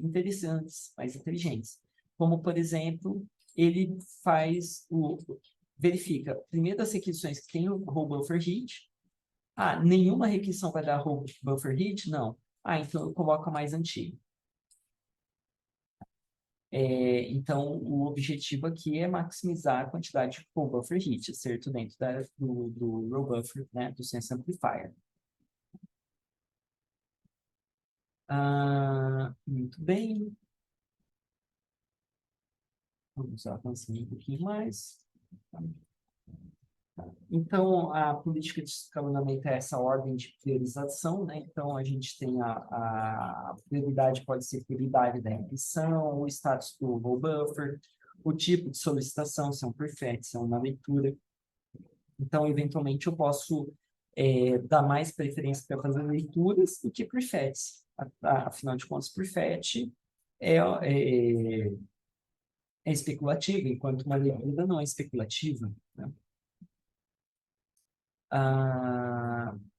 interessantes, mais inteligentes. Como, por exemplo, ele verifica, primeiro as requisições que tem o row buffer hit. Nenhuma requisição vai dar row buffer hit? Não. Então eu coloco a mais antiga. Então, o objetivo aqui é maximizar a quantidade de row buffer hit, certo? Dentro do row buffer, né, do sense amplifier. Muito bem. Vamos avançar um pouquinho mais. Então, a política de escalonamento é essa ordem de priorização, né? Então, a gente tem a prioridade, pode ser prioridade da requisição, o status do row buffer, o tipo de solicitação, se é um perfect, se é uma leitura. Então, eventualmente, eu posso dar mais preferência para fazer leituras do que perfects. Afinal de contas, perfect é especulativa, enquanto uma leitura não é especulativa, né?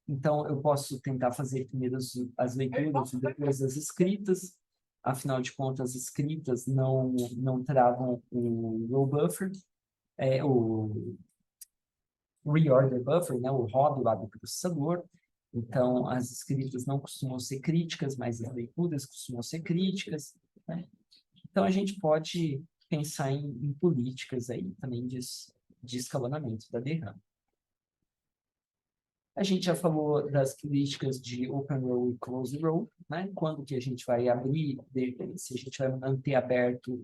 Então, eu posso tentar fazer primeiro as leituras e depois as escritas. Afinal de contas, as escritas não travam o row buffer, o reorder buffer, né, o hobby lá do processador. Então, as escritas não costumam ser críticas, mas as leituras costumam ser críticas, né? Então, a gente pode pensar em políticas aí também de escalonamento da DRAM. A gente já falou das políticas de open row e close row, né? Quando que a gente vai abrir, se a gente vai manter aberto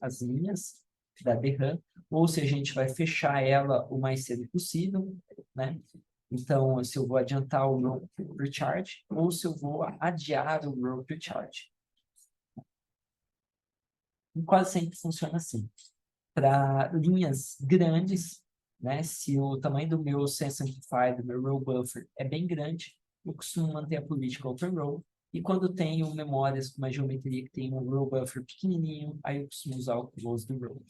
as linhas da DRAM, ou se a gente vai fechar ela o mais cedo possível, né? Então, se eu vou adiantar o row recharge, ou se eu vou adiar o row recharge. E quase sempre funciona assim. Para linhas grandes, né? Se o tamanho do meu sense amplifier, do meu row buffer é bem grande, eu costumo manter a política open row. E quando tenho memórias com uma geometria que tem um row buffer pequenininho, aí eu costumo usar o close do row.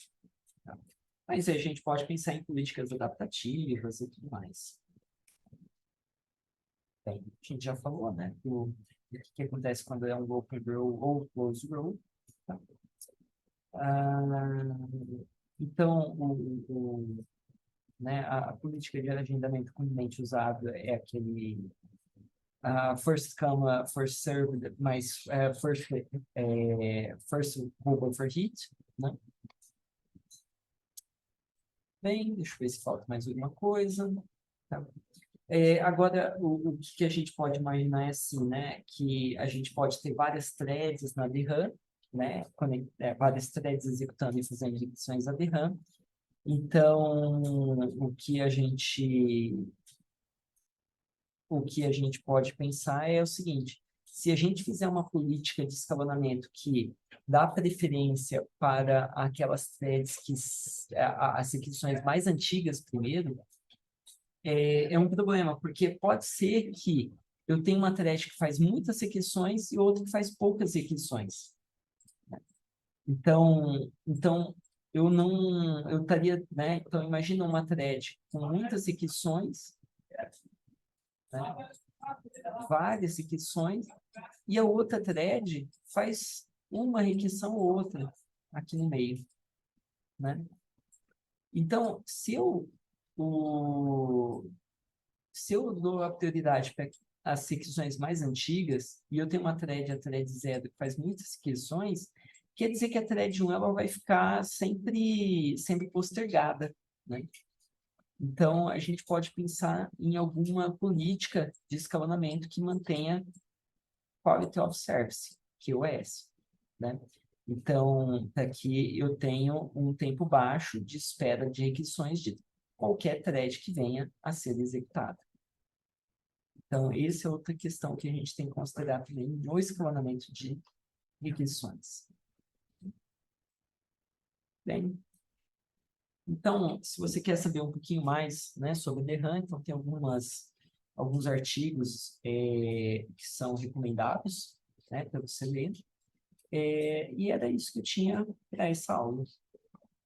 Tá? Mas aí a gente pode pensar em políticas adaptativas e tudo mais. Bem, a gente já falou, né? O que acontece quando é um open row ou close row. Tá? Então, né, a política de agendamento comumente usada é aquele first come, first served, mas first row buffer hit, né? Bem, deixa eu ver se falta mais alguma coisa. Tá? Agora, o que a gente pode imaginar é assim, né? Que a gente pode ter várias threads na DRAM, né? Várias threads executando e fazendo execuções na DRAM. Então, o que a gente pode pensar é o seguinte: se a gente fizer uma política de escalonamento que dá preferência para aquelas threads as requisições mais antigas primeiro, é um problema, porque pode ser que eu tenho uma thread que faz muitas requisições e outra que faz poucas requisições. Então eu estaria, né? Então, imagina uma thread com muitas requisições, né? Várias requisições, e a outra thread faz uma requisição ou outra aqui no meio, né? Então, se eu dou a prioridade para as requisições mais antigas, e eu tenho uma thread, a thread 0, que faz muitas requisições, quer dizer que a thread 1 ela vai ficar sempre postergada, né? Então, a gente pode pensar em alguma política de escalonamento que mantenha Quality of Service, QoS, né? Então, aqui eu tenho um tempo baixo de espera de requisições de qualquer thread que venha a ser executada. Então, essa é outra questão que a gente tem que considerar também no escalonamento de requisições. Bem, então, se você quer saber um pouquinho mais, né, sobre o DRAM, então tem alguns artigos que são recomendados, né, para você ler. E era isso que eu tinha para essa aula.